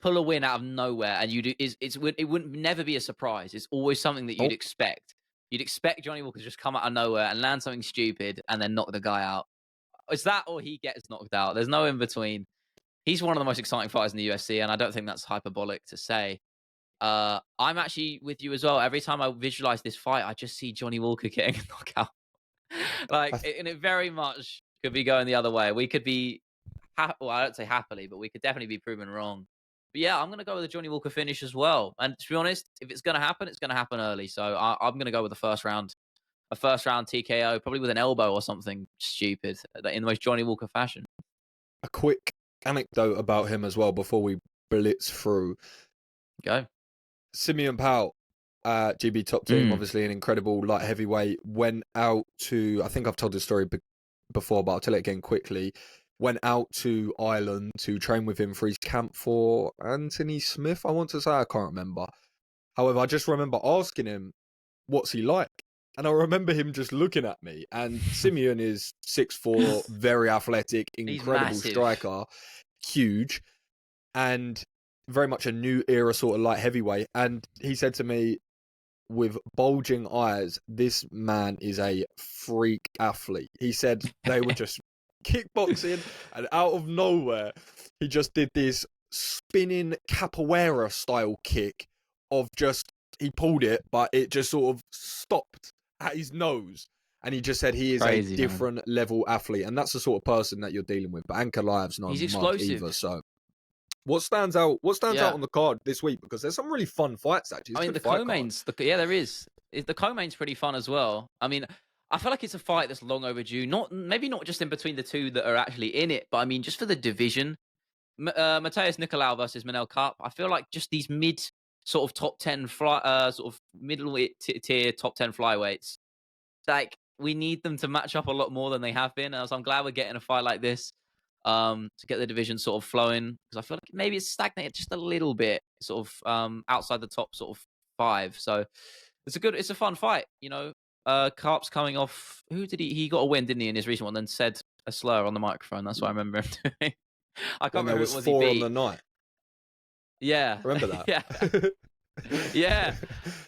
pull a win out of nowhere, and it wouldn't never be a surprise. It's always something that you'd expect. You'd expect Johnny Walker to just come out of nowhere and land something stupid and then knock the guy out. It's that or he gets knocked out. There's no in between. He's one of the most exciting fighters in the UFC, and I don't think that's hyperbolic to say. I'm actually with you as well. Every time I visualize this fight, I just see Johnny Walker getting a knockout. And it very much could be going the other way. We could be, well, I don't say happily, but we could definitely be proven wrong. But yeah, I'm going to go with a Johnny Walker finish as well. And to be honest, if it's going to happen, it's going to happen early. So I'm going to go with a first round TKO, probably with an elbow or something stupid in the most Johnny Walker fashion. A quick anecdote about him as well before we blitz through. Go. Simeon Powell, GB top team, obviously an incredible light heavyweight, went out to, I think I've told this story before, but I'll tell it again quickly, went out to Ireland to train with him for his camp for Anthony Smith, I want to say, I can't remember. However, I just remember asking him, what's he like? And I remember him just looking at me, and Simeon is 6'4", very athletic, incredible striker, huge, and very much a new era sort of light heavyweight. And he said to me, with bulging eyes, this man is a freak athlete. He said they were just kickboxing, and out of nowhere, he just did this spinning capoeira style kick of just, he pulled it, but it just sort of stopped at his nose. And he just said he is a different level athlete. And that's the sort of person that you're dealing with. But Ankalaev's not mug either, so... What stands out on the card this week? Because there's some really fun fights, actually. I mean, the co-mains, there is. The co-main's pretty fun as well. I mean, I feel like it's a fight that's long overdue. Maybe not just in between the two that are actually in it, but I mean, just for the division. Mateus Nicolau versus Manel Kape. I feel like just these mid sort of top 10 sort of middle tier top 10 flyweights. Like, we need them to match up a lot more than they have been. So I'm glad we're getting a fight like this. To get the division sort of flowing, because I feel like maybe it's stagnated just a little bit, sort of outside the top sort of 5. So it's a fun fight, you know. Kape's coming off. Who did he got a win, didn't he, in his recent one? Then said a slur on the microphone. That's what I remember him doing. I can't remember who it was. 4 on the night. Yeah, remember that? Yeah. Yeah,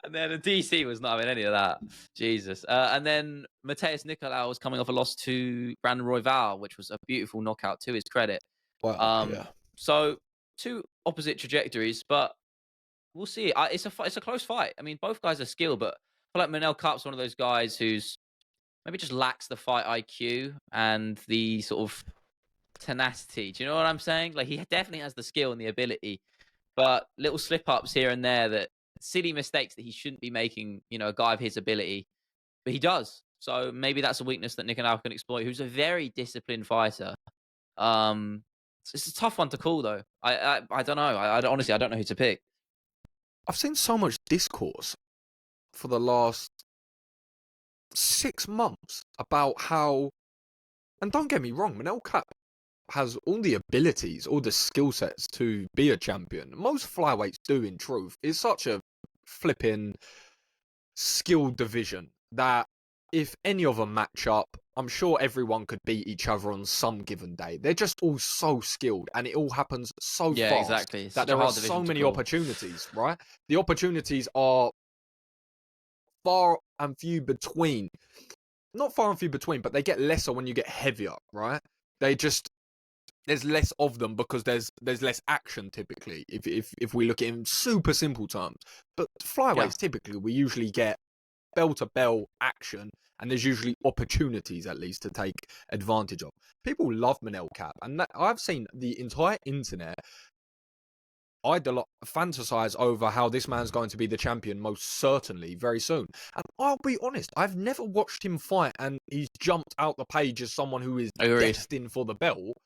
and then DC was not having any of that. Jesus. And then Mateus Nicolau was coming off a loss to Brandon Royval, which was a beautiful knockout to his credit. Wow. Yeah. So 2 opposite trajectories, but we'll see. It's a close fight. I mean, both guys are skilled, but I feel like Manel Kape's one of those guys who's maybe just lacks the fight IQ and the sort of tenacity. Do you know what I'm saying? Like, he definitely has the skill and the ability, but little slip-ups here and there, that silly mistakes that he shouldn't be making, you know, a guy of his ability. But he does. So maybe that's a weakness that Nicolau can exploit, who's a very disciplined fighter. It's a tough one to call, though. I don't know. Honestly, I don't know who to pick. I've seen so much discourse for the last 6 months about how, and don't get me wrong, Manel Cap has all the abilities, all the skill sets to be a champion. Most flyweights do, in truth. It's such a flipping skilled division that if any of them match up, I'm sure everyone could beat each other on some given day. They're just all so skilled, and it all happens so Yeah, fast exactly. It's that such a there are hard so division to many call. opportunities, right? The opportunities are far and few between. Not far and few between, but they get lesser when you get heavier, right? There's less of them because there's less action typically. If we look at it in super simple terms, but flyweights typically we usually get bell to bell action, and there's usually opportunities at least to take advantage of. People love Manel Cap, and I've seen the entire internet fantasize over how this man's going to be the champion most certainly very soon. And I'll be honest, I've never watched him fight and he's jumped out the page as someone who is Agreed. destined for the belt,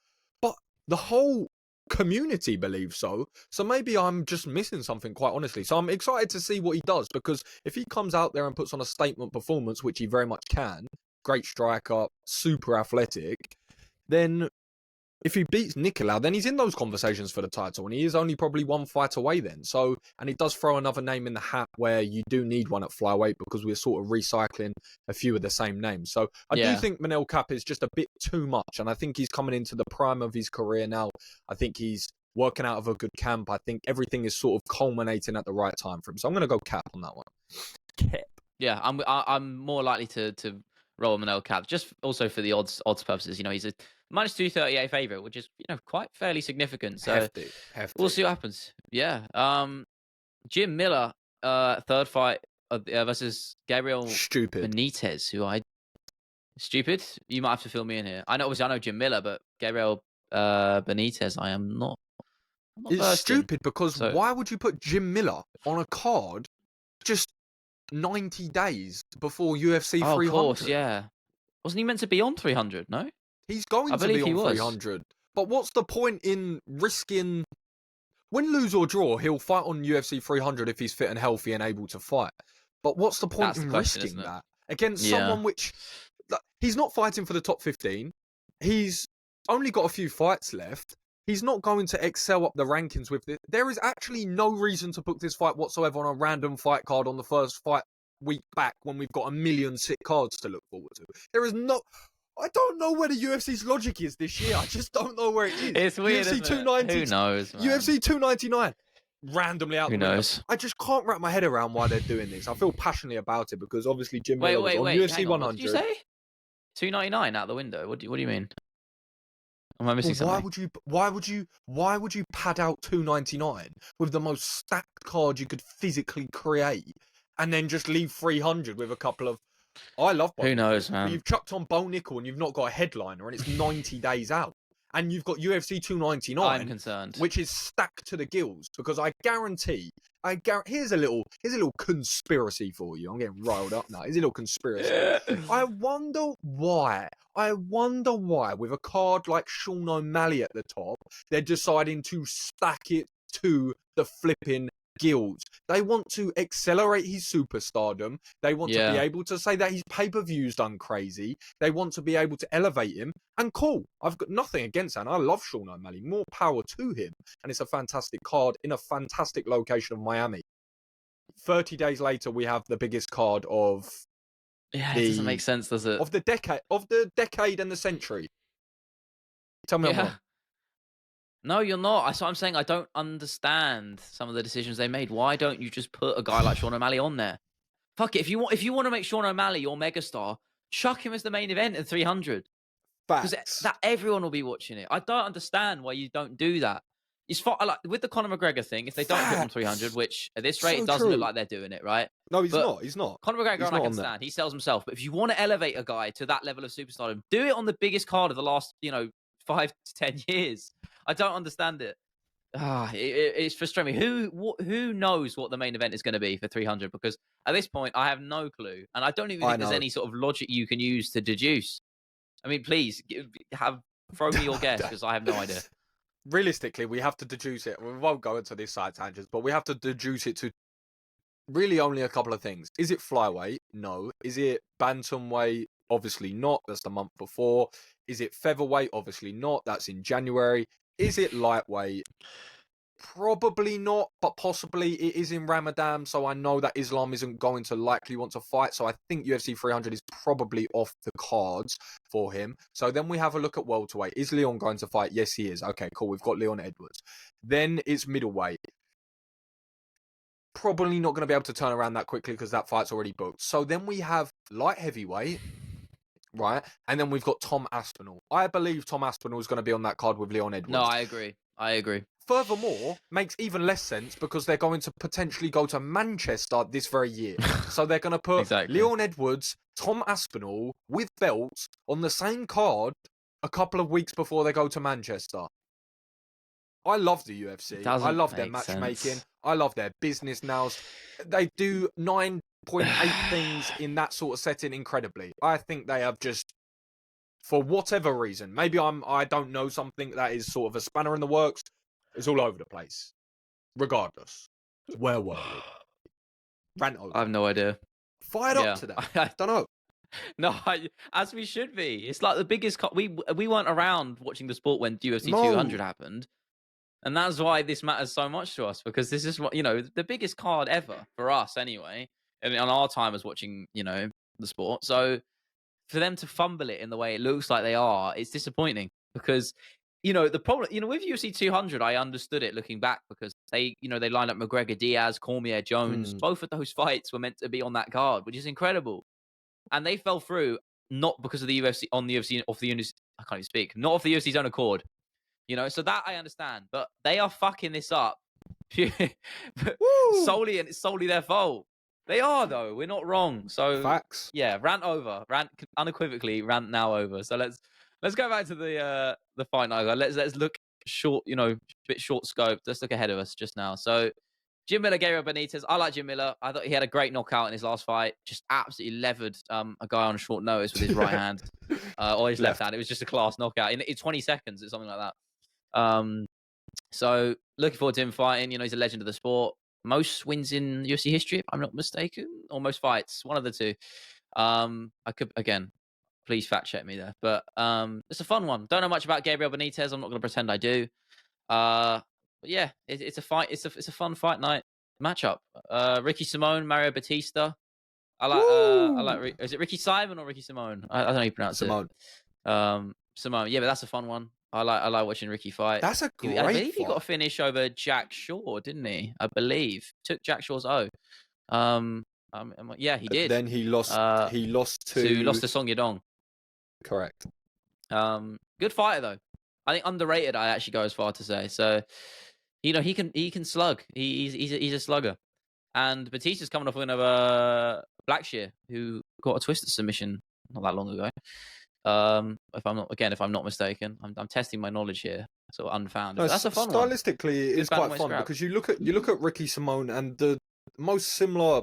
but the whole community believes so. So maybe I'm just missing something, quite honestly. So I'm excited to see what he does, because if he comes out there and puts on a statement performance, which he very much can, great striker, super athletic, then if he beats Nicolau, then he's in those conversations for the title, and he is only probably one fight away then. So, and it does throw another name in the hat where you do need one at flyweight, because we're sort of recycling a few of the same names. So I do think Manel Cap is just a bit too much, and I think he's coming into the prime of his career now. I think he's working out of a good camp. I think everything is sort of culminating at the right time for him. So I'm going to go Cap on that one. Cap. Yeah, I'm more likely to roll Manel Cap, just also for the odds purposes. You know, he's a minus 238 favorite, which is, you know, quite fairly significant. So hefty. We'll see what happens. Yeah. Jim Miller, third fight versus Gabriel Stupid. Benitez, who stupid. You might have to fill me in here. I know Jim Miller, but Gabriel Benitez, I'm not it's stupid because why would you put Jim Miller on a card just 90 days before UFC 300? Of course, yeah. Wasn't he meant to be on 300? No, he's going to be on 300. But what's the point in risking? Win, lose or draw, he'll fight on UFC 300 if he's fit and healthy and able to fight. But what's the point in risking that against someone which he's not fighting for the top 15? He's only got a few fights left. He's not going to excel up the rankings with this. There is actually no reason to book this fight whatsoever on a random fight card on the first fight week back when we've got a million sick cards to look forward to. There is no... I don't know where the UFC's logic is this year. I just don't know where it is. It's weird, UFC 290. Who knows, man? UFC 299. Randomly out Who the window. knows? I just can't wrap my head around why they're doing this. I feel passionately about it because obviously Jim Miller was on UFC 100. What did you say? 299 out the window. What do you mean? Am I missing something? Why would you pad out 299 with the most stacked card you could physically create, and then just leave 300 with a couple of? I love Bo. Who knows, man? But you've chucked on Bo Nickel and you've not got a headliner, and it's 90 days out, and you've got UFC 299. I'm concerned. Which is stacked to the gills, because I guarantee. Here's a little conspiracy for you. I'm getting riled up now. Here's a little conspiracy. I wonder why, with a card like Sean O'Malley at the top, they're deciding to stack it to the flipping gills. They want to accelerate his superstardom. They want to be able to say that his pay-per-view's done crazy. They want to be able to elevate him. And cool, I've got nothing against that. And I love Sean O'Malley. More power to him. And it's a fantastic card in a fantastic location of Miami. 30 days later, we have the biggest card of... Yeah, it doesn't make sense, does it? Of the decade and the century. Tell me I'm wrong. No, you're not. That's what I'm saying. I don't understand some of the decisions they made. Why don't you just put a guy like Sean O'Malley on there? Fuck it. If you want to make Sean O'Malley your megastar, chuck him as the main event at 300. Because that everyone will be watching it. I don't understand why you don't do that. It's like with the Conor McGregor thing. If they don't put him on 300, which at this rate it doesn't look like they're doing it, right? No, he's not. He's not. Conor McGregor, I can stand. He sells himself. But if you want to elevate a guy to that level of superstardom, do it on the biggest card of the last, 5 to 10 years. I don't understand it. It's frustrating me. Who knows what the main event is going to be for 300? Because at this point, I have no clue, and I don't even think there's any sort of logic you can use to deduce. I mean, please throw me your guess, because I have no idea. realistically, we have to deduce it. We won't go into this side tangents, but we have to deduce it to really only a couple of things. Is it flyweight? No. Is it bantamweight? Obviously not. That's the month before. Is it featherweight? Obviously not. That's in January. Is it lightweight? Probably not, but possibly it is in Ramadan, so I know that Islam isn't going to likely want to fight, so I think UFC 300 is probably off the cards for him. So then we have a look at welterweight. Is Leon going to fight? Yes, he is. Okay, cool. We've got Leon Edwards. Then it's middleweight. Probably not going to be able to turn around that quickly because that fight's already booked. So then we have light heavyweight, right? And then we've got Tom Aspinall. I believe Tom Aspinall is going to be on that card with Leon Edwards. No, I agree. Furthermore, makes even less sense because they're going to potentially go to Manchester this very year. So they're going to put Leon Edwards, Tom Aspinall with belts on the same card a couple of weeks before they go to Manchester. I love the UFC. I love their matchmaking. I love their business nows. They do 9.8 things in that sort of setting incredibly. I think they have just, for whatever reason, maybe I don't know something that is sort of a spanner in the works. It's all over the place. Regardless. Where were we? Rant over. I have no idea. Fired up today. I don't know. No, as we should be. It's like the biggest... we weren't around watching the sport when UFC 200 happened. And that's why this matters so much to us. Because this is what, the biggest card ever. For us, anyway. And on our time as watching, the sport. So, for them to fumble it in the way it looks like they are, it's disappointing. Because... the problem, with UFC 200, I understood it looking back because they lined up McGregor, Diaz, Cormier, Jones. Both of those fights were meant to be on that card, which is incredible. And they fell through not because of the UFC, I can't even speak, not off the UFC's own accord. So that I understand, but they are fucking this up solely, and it's solely their fault. They are, though. We're not wrong. So facts. Yeah, rant unequivocally, rant now over. So let's go back to the fight night. Let's look short, a bit short scope. Let's look ahead of us just now. So Jim Miller, Gabriel Benitez. I like Jim Miller. I thought he had a great knockout in his last fight. Just absolutely levered a guy on short notice with his right hand or his left hand. It was just a class knockout in 20 seconds or something like that. So looking forward to him fighting. He's a legend of the sport. Most wins in UFC history, if I'm not mistaken, or most fights, one of the two. I could, again, please fact check me there. But it's a fun one. Don't know much about Gabriel Benitez. I'm not going to pretend I do. But yeah, it's a fight. It's a fun fight night matchup. Ricky Simone, Mario Batista. I like. Is it Ricky Simon or Ricky Simone? I don't know how you pronounce Simone. it. Simone. Yeah, but that's a fun one. I like watching Ricky fight. That's a great I believe fight. he got a finish over Jack Shaw, didn't he? I believe took Jack Shaw's O. Yeah, he did. Then he lost. He lost to Song Yadong. Correct. Good fighter though. I think underrated. I actually go as far to say. So, he can slug. He's a slugger. And Batista's coming off of Blackshear, who got a twisted submission not that long ago. If I'm not mistaken, I'm testing my knowledge here, sort of unfounded. No, that's a fun one. Stylistically, it's quite fun because you look at Ricky Simone, and the most similar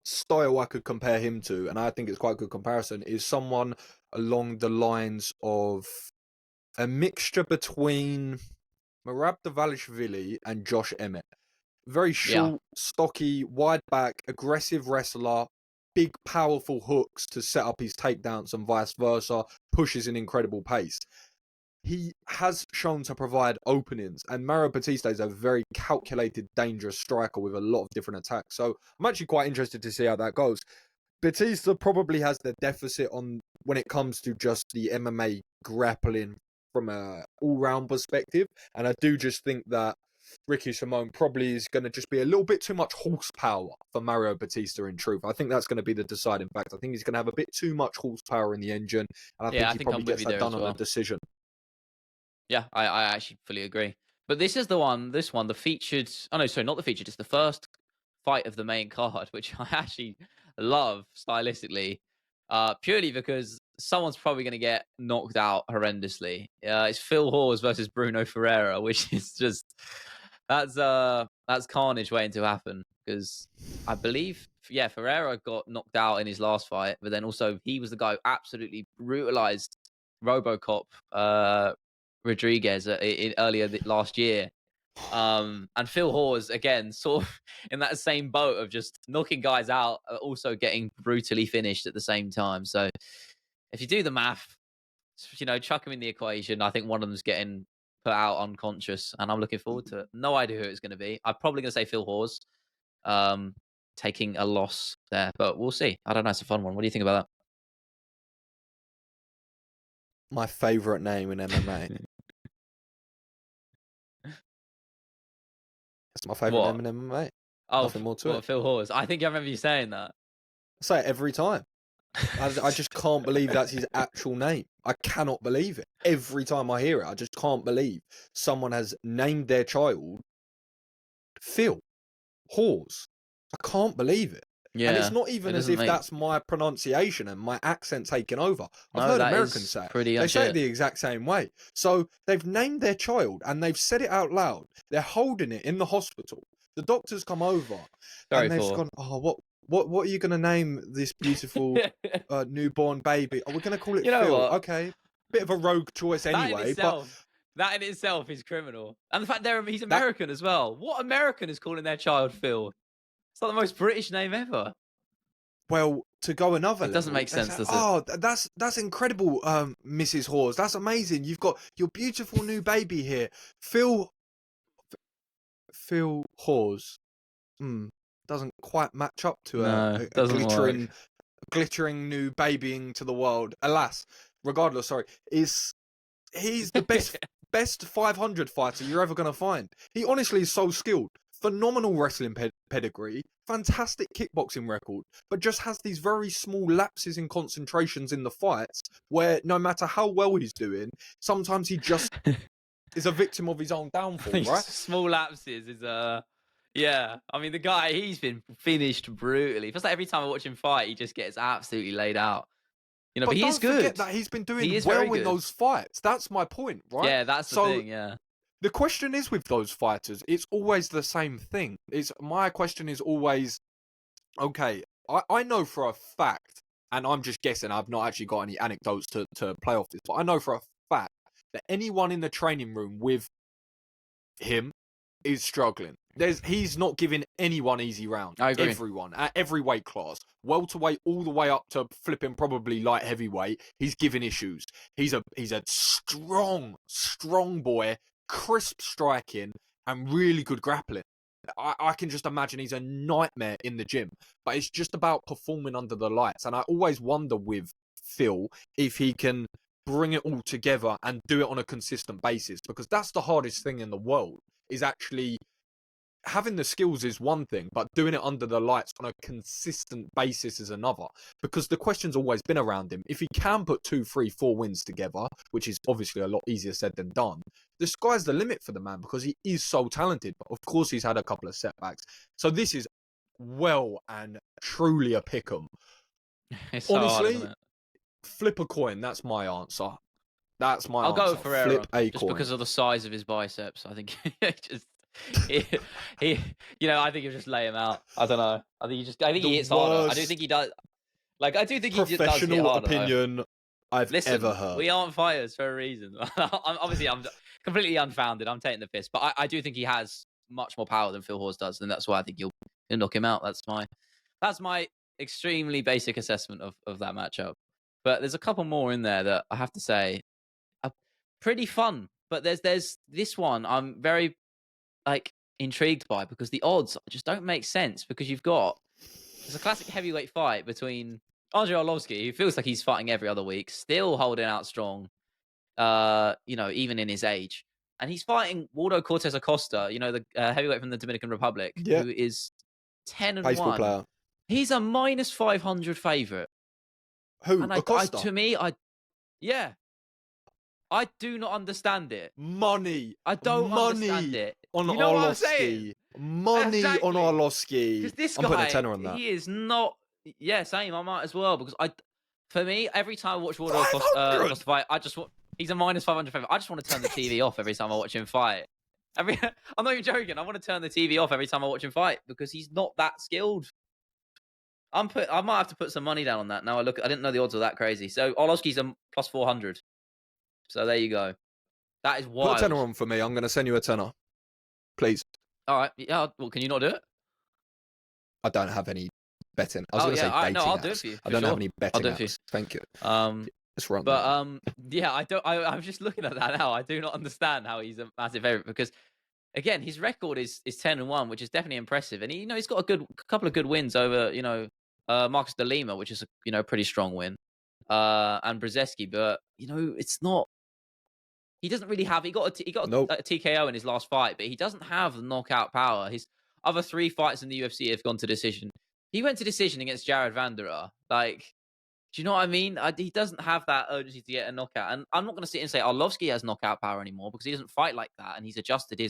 style I could compare him to, and I think it's quite a good comparison, is someone along the lines of a mixture between Merab Dvalishvili and Josh Emmett. Very short, stocky, wide back, aggressive wrestler, big, powerful hooks to set up his takedowns and vice versa, pushes an incredible pace. He has shown to provide openings, and Mario Batista is a very calculated, dangerous striker with a lot of different attacks. So I'm actually quite interested to see how that goes. Batista probably has the deficit on when it comes to just the MMA grappling from a all-round perspective, and I do just think that Ricky Simone probably is going to just be a little bit too much horsepower for Mario Batista, in truth. I think that's going to be the deciding factor. I think he's going to have a bit too much horsepower in the engine, and I think he probably gets that done on a decision. Yeah, I actually fully agree. But this is the featured... Oh, no, sorry, not the featured. It's the first fight of the main card, which I actually love stylistically, purely because someone's probably going to get knocked out horrendously. It's Phil Hawes versus Bruno Ferreira, which is just... That's carnage waiting to happen, because I believe, Ferreira got knocked out in his last fight, but then also he was the guy who absolutely brutalized RoboCop, Rodriguez earlier last year. And Phil Hawes, again, sort of in that same boat of just knocking guys out, also getting brutally finished at the same time. So if you do the math, chuck him in the equation. I think one of them's getting put out unconscious, and I'm looking forward to it. No idea who it's going to be. I'm probably going to say Phil Hawes, taking a loss there, but we'll see. I don't know. It's a fun one. What do you think about My favourite name in MMA. that? It's my favourite name in MMA. Oh, nothing more to it. Phil Hawes. I think I remember you saying that. I say it every time. I just can't believe that's his actual name. I cannot believe it. Every time I hear it, I just can't believe someone has named their child Phil Hawes. I can't believe it. Yeah, and it's not even as if that's my pronunciation and my accent taking over. I've heard Americans say it. They say it the exact same way. So they've named their child and they've said it out loud. They're holding it in the hospital. The doctors come over and they've gone, oh, what are you going to name this beautiful newborn baby? Oh, we're going to call it Phil. Okay. Bit of a rogue choice anyway. That in itself is criminal. And the fact he's American as well. What American is calling their child Phil? It's not the most British name ever. Well, to go another level, it doesn't make sense, does it? Oh, that's incredible, Mrs. Hawes. That's amazing. You've got your beautiful new baby here, Phil Hawes. Doesn't quite match up to a glittering new babying to the world. Alas, regardless, sorry, he's the best 500 fighter you're ever going to find. He honestly is so skilled. Phenomenal wrestling pedigree, fantastic kickboxing record, but just has these very small lapses in concentrations in the fights where no matter how well he's doing, sometimes he just is a victim of his own downfall, right? Small lapses is yeah. I mean, the guy, he's been finished brutally. Feels like every time I watch him fight, he just gets absolutely laid out. But he is good. Don't forget that he's been doing well in those fights. That's my point, right? Yeah, that's the thing, yeah. The question is with those fighters, it's always the same thing. My question is always, okay, I know for a fact, and I'm just guessing, I've not actually got any anecdotes to play off this, but I know for a fact that anyone in the training room with him is struggling. He's not giving anyone easy rounds. I agree. Everyone, at every weight class, welterweight all the way up to flipping probably light heavyweight, he's giving issues. He's a strong boy, crisp striking, and really good grappling. I can just imagine he's a nightmare in the gym, but it's just about performing under the lights. And I always wonder with Phil if he can bring it all together and do it on a consistent basis, because that's the hardest thing in the world, is actually having the skills is one thing, but doing it under the lights on a consistent basis is another. Because the question's always been around him. If he can put 2, 3, 4 wins together, which is obviously a lot easier said than done, the sky's the limit for the man because he is so talented. But of course, he's had a couple of setbacks. So this is well and truly a pick'em. It's honestly, so hard, flip a coin. That's my answer. That's my answer. I'll go Ferreira, flip a just coin. because of the size of his biceps. I think he I think he'll just lay him out. I don't know. I think he hits harder. I do think he does. I do think he just does hit harder. Professional opinion I've ever heard. We aren't fighters for a reason. I'm completely unfounded. I'm taking the piss, but I do think he has much more power than Phil Hawes does, and that's why I think he'll knock him out. That's my extremely basic assessment of that matchup. But there's a couple more in there that I have to say are pretty fun. But there's this one I'm very intrigued by, because the odds just don't make sense, because there's a classic heavyweight fight between Andrei Arlovski, who feels like he's fighting every other week, still holding out strong, even in his age. And he's fighting Waldo Cortez Acosta, the heavyweight from the Dominican Republic, who is 10-1. Baseball player. He's a minus 500 favorite. Who? And Acosta? Yeah. I do not understand it. Money. I don't understand it. On you know what I'm saying? Money on Arlovski. Because this guy, I'm putting a tenner on that. He is not. Yeah, same. I might as well, because for me, every time I watch Waldo Acosta fight, he's a minus 500 favorite. I just want to turn the TV off every time I watch him fight. I'm not even joking. I want to turn the TV off every time I watch him fight, because he's not that skilled. I might have to put some money down on that. Now I didn't know the odds were that crazy. So Arlovski's a plus 400. So there you go. That is Put a tenner wild. on for me. I'm going to send you a tenner. Please. All right. Yeah. Well, can you not do it? I don't have any betting. I was Oh going to yeah. say All right. No, dating I'll do it apps. for you I for don't have sure. any I'll betting do it for you. apps. Thank you. Um, Let's run but that. yeah, I don't. I'm just looking at that now. I do not understand how he's a massive favorite because again, his record is 10-1, which is definitely impressive, and he's got a couple of good wins over Marcus de Lima, which is a pretty strong win, and Brzezinski, but it's not. He doesn't really have. He got Nope. a TKO in his last fight, but he doesn't have the knockout power. His other 3 fights in the UFC have gone to decision. He went to decision against Jared Vanderer. Like, do you know what I mean? He doesn't have that urgency to get a knockout. And I'm not going to sit and say Arlovski has knockout power anymore because he doesn't fight like that, and he's adjusted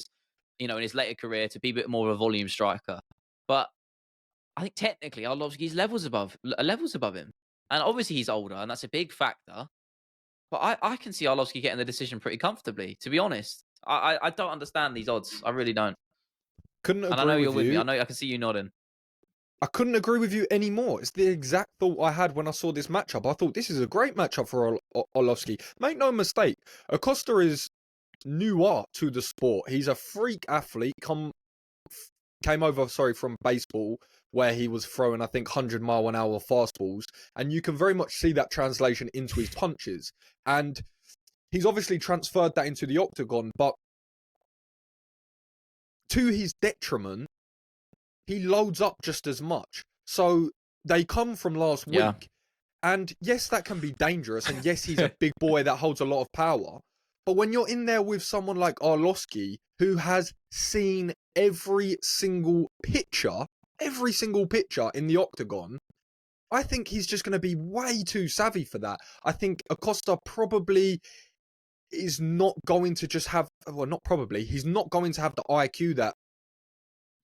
in his later career to be a bit more of a volume striker. But I think technically Arlovski's levels above him, and obviously he's older, and that's a big factor. But I can see Arlovski getting the decision pretty comfortably. To be honest, I don't understand these odds. I really don't. Couldn't And I agree know you're with with me. you. I can see you nodding. I couldn't agree with you anymore. It's the exact thought I had when I saw this matchup. I thought this is a great matchup for Orlovsky. Make no mistake, Acosta is newer to the sport. He's a freak athlete. Came over, from baseball, where he was throwing, I think, 100-mile-an-hour fastballs, and you can very much see that translation into his punches. And he's obviously transferred that into the octagon, but to his detriment, he loads up just as much. So they come from last Yeah. week. And yes, that can be dangerous. And yes, he's a big boy that holds a lot of power. But when you're in there with someone like Arlovski, who has seen every single picture in the octagon, I think he's just going to be way too savvy for that. I think Acosta probably is not going to just have, well, not probably, he's not going to have the IQ that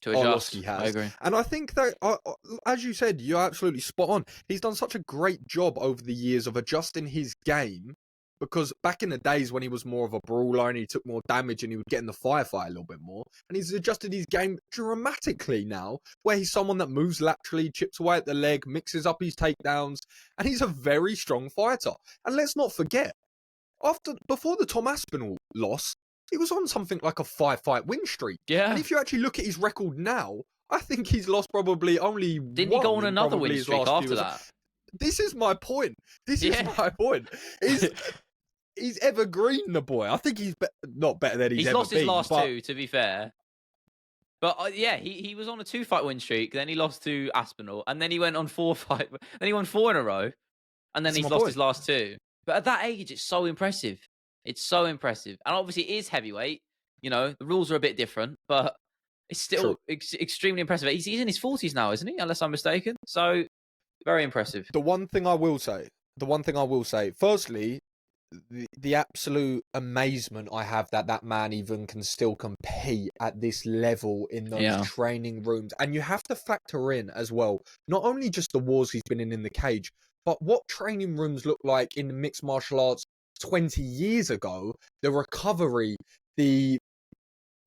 To adjust. Arlovski I has. agree. And I think that, as you said, you're absolutely spot on. He's done such a great job over the years of adjusting his game, because back in the days when he was more of a brawler and he took more damage and he would get in the firefight a little bit more, and he's adjusted his game dramatically now, where he's someone that moves laterally, chips away at the leg, mixes up his takedowns, and he's a very strong fighter. And let's not forget, before the Tom Aspinall loss, he was on something like a 5-fight win streak. Yeah. And if you actually look at his record now, I think he's lost probably only Didn't he go on another win streak after that? This is my point. He's evergreen, the boy. I think he's not better than he's ever lost been. His last 2, to be fair. But yeah, he was on a 2-fight win streak. Then he lost to Aspinall, and then he went on 4-fight. Then he won 4 in a row, and then he's lost his last 2. But at that age, it's so impressive. It's so impressive, and obviously it is heavyweight. The rules are a bit different, but it's still extremely impressive. He's in his 40s now, isn't he? Unless I'm mistaken. So very impressive. The one thing I will say, firstly, the absolute amazement I have that man even can still compete at this level in those training rooms. And you have to factor in as well, not only just the wars he's been in the cage, but what training rooms look like in mixed martial arts 20 years ago. The recovery, the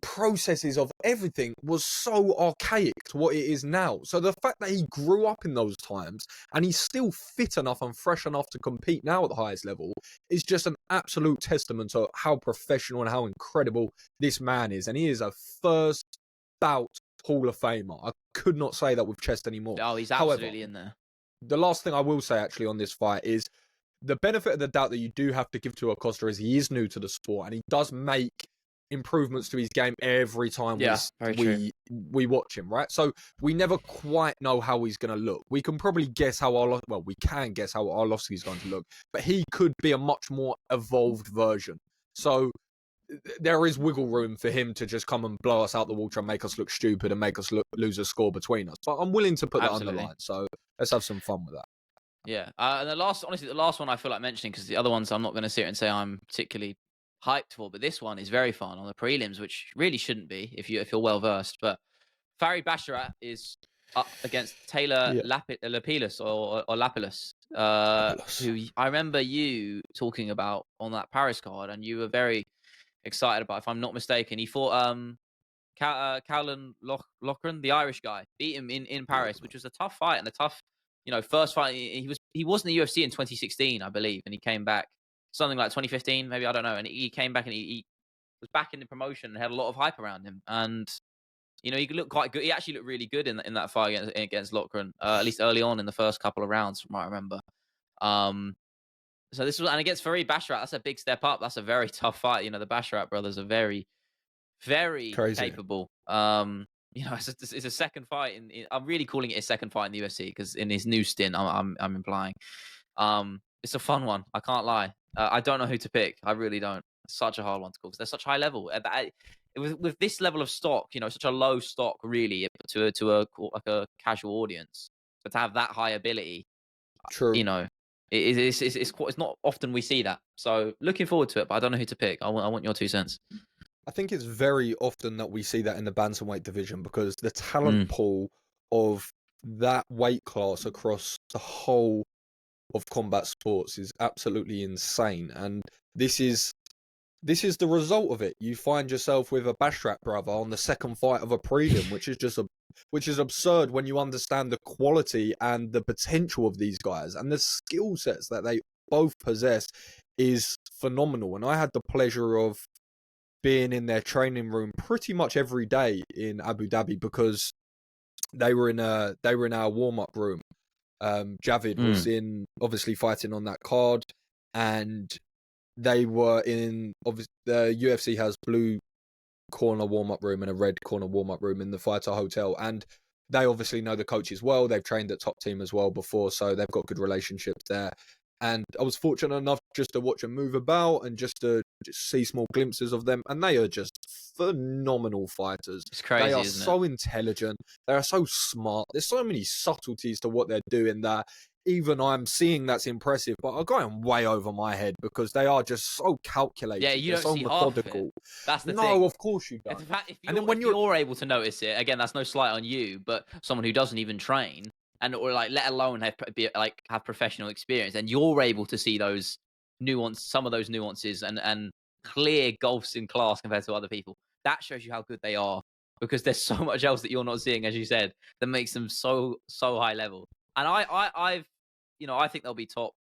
processes of everything was so archaic to what it is now. So the fact that he grew up in those times and he's still fit enough and fresh enough to compete now at the highest level is just an absolute testament to how professional and how incredible this man is. And he is a first bout Hall of Famer. I could not say that with chest anymore. Oh, he's absolutely in there. The last thing I will say actually on this fight is the benefit of the doubt that you do have to give to Acosta is he is new to the sport and he does make improvements to his game every time we watch him, right? So we never quite know how he's going to look. We can probably guess we can guess how Arlovski's going to look, but he could be a much more evolved version. So there is wiggle room for him to just come and blow us out the water and make us look stupid and make us lose a score between us. But I'm willing to put that on the line. So let's have some fun with that. Yeah. And the last one I feel like mentioning, because the other ones I'm not going to sit here and say I'm particularly hyped for, but this one is very fun on the prelims, which really shouldn't be if you're well versed. But Farid Basharat is up against Taylor Lapilus or Lapilus, who I remember you talking about on that Paris card, and you were very excited about. If I'm not mistaken, he fought Cowlan Loughran, the Irish guy, beat him in Paris, which was a tough fight and a tough, first fight. He was in the UFC in 2016, I believe, and he came back something like 2015, maybe, I don't know. And he came back and he was back in the promotion and had a lot of hype around him. And he looked quite good. He actually looked really good in that fight against Lochran, at least early on in the first couple of rounds, from what I remember. So this was, and against Farid Basharat, that's a big step up. That's a very tough fight. The Basharat brothers are very, very Crazy. capable. It's a second fight. I'm really calling it a second fight in the UFC because in his new stint, I'm implying. It's a fun one. I can't lie. I don't know who to pick. I really don't. It's such a hard one to call because they're such high level. With this level of stock, such a low stock, really, to a casual audience, but to have that high ability, True. it's not often we see that. So looking forward to it, but I don't know who to pick. I want your 2 cents. I think it's very often that we see that in the bantamweight division because the talent pool of that weight class across the whole of combat sports is absolutely insane. And this is the result of it. You find yourself with a Basharat brother on the second fight of a prelim, which is absurd when you understand the quality and the potential of these guys and the skill sets that they both possess is phenomenal. And I had the pleasure of being in their training room pretty much every day in Abu Dhabi because they were in our warm-up room. Javid was obviously fighting on that card, and they were in, obviously the UFC has blue corner warm-up room and a red corner warm-up room in the fighter hotel, and they obviously know the coaches well. They've trained at top team as well before, so they've got good relationships there. And I was fortunate enough just to watch them move about and just to see small glimpses of them. And they are just phenomenal fighters. It's crazy, they are isn't so intelligent. They are so smart. There's so many subtleties to what they're doing that even I'm seeing that's impressive, but are going way over my head because they are just so calculated. Yeah, you they're don't so see methodical. half of it. That's the thing. No, of course you don't. In fact, when you're able to notice it, again, that's no slight on you, but someone who doesn't even train or let alone have professional experience, and you're able to see some of those nuances and clear gulfs in class compared to other people. That shows you how good they are because there's so much else that you're not seeing, as you said, that makes them so high level. And I think they'll be top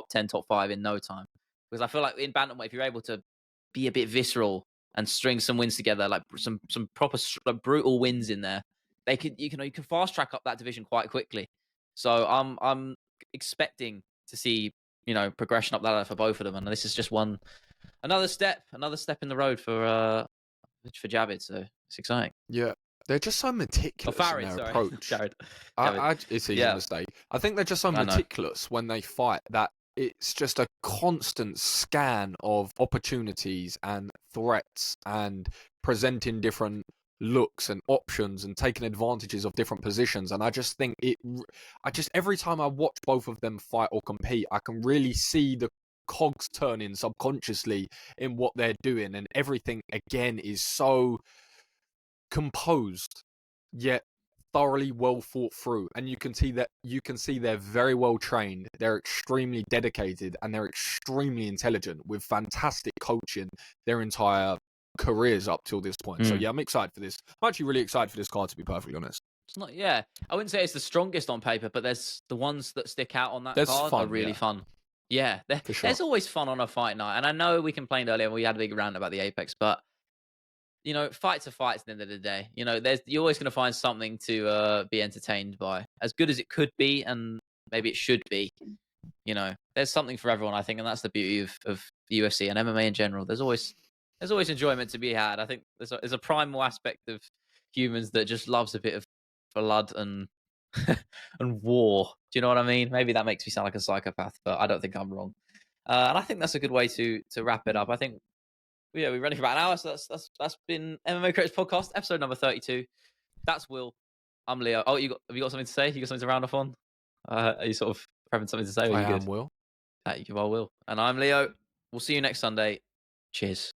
10, top 5 in no time because I feel like in bantamweight, if you're able to be a bit visceral and string some wins together, like some proper brutal wins in there, you can fast track up that division quite quickly. So I'm expecting to see progression up that ladder for both of them, and this is just another step in the road for Javid. So it's exciting. Yeah, they're just so meticulous in their approach. It's easy mistake. I think they're just so meticulous when they fight that it's just a constant scan of opportunities and threats and presenting different looks and options and taking advantages of different positions. And I just think every time I watch both of them fight or compete, I can really see the cogs turning subconsciously in what they're doing, and everything again is so composed yet thoroughly well thought through, and you can see they're very well trained, they're extremely dedicated, and they're extremely intelligent with fantastic coaching their entire careers up till this point. So yeah, I'm excited for this. I'm actually really excited for this card, to be perfectly honest. It's not, I wouldn't say it's the strongest on paper, but there's the ones that stick out on that card are really fun. Yeah, there's always fun on a fight night, and I know we complained earlier, we had a big rant about the Apex, but fights are fights at the end of the day. You're always going to find something to be entertained by. As good as it could be, and maybe it should be, there's something for everyone, I think, and that's the beauty of UFC and MMA in general. There's always enjoyment to be had. I think there's a primal aspect of humans that just loves a bit of blood and and war. Do you know what I mean? Maybe that makes me sound like a psychopath, but I don't think I'm wrong. And I think that's a good way to wrap it up. I think we're running for about an hour, so that's been MMA Critics Podcast, episode number 32. That's Will. I'm Leo. Oh, have you got something to say? You got something to round off on? Are you sort of prepping something to say? I am Will. You are Will. And I'm Leo. We'll see you next Sunday. Cheers.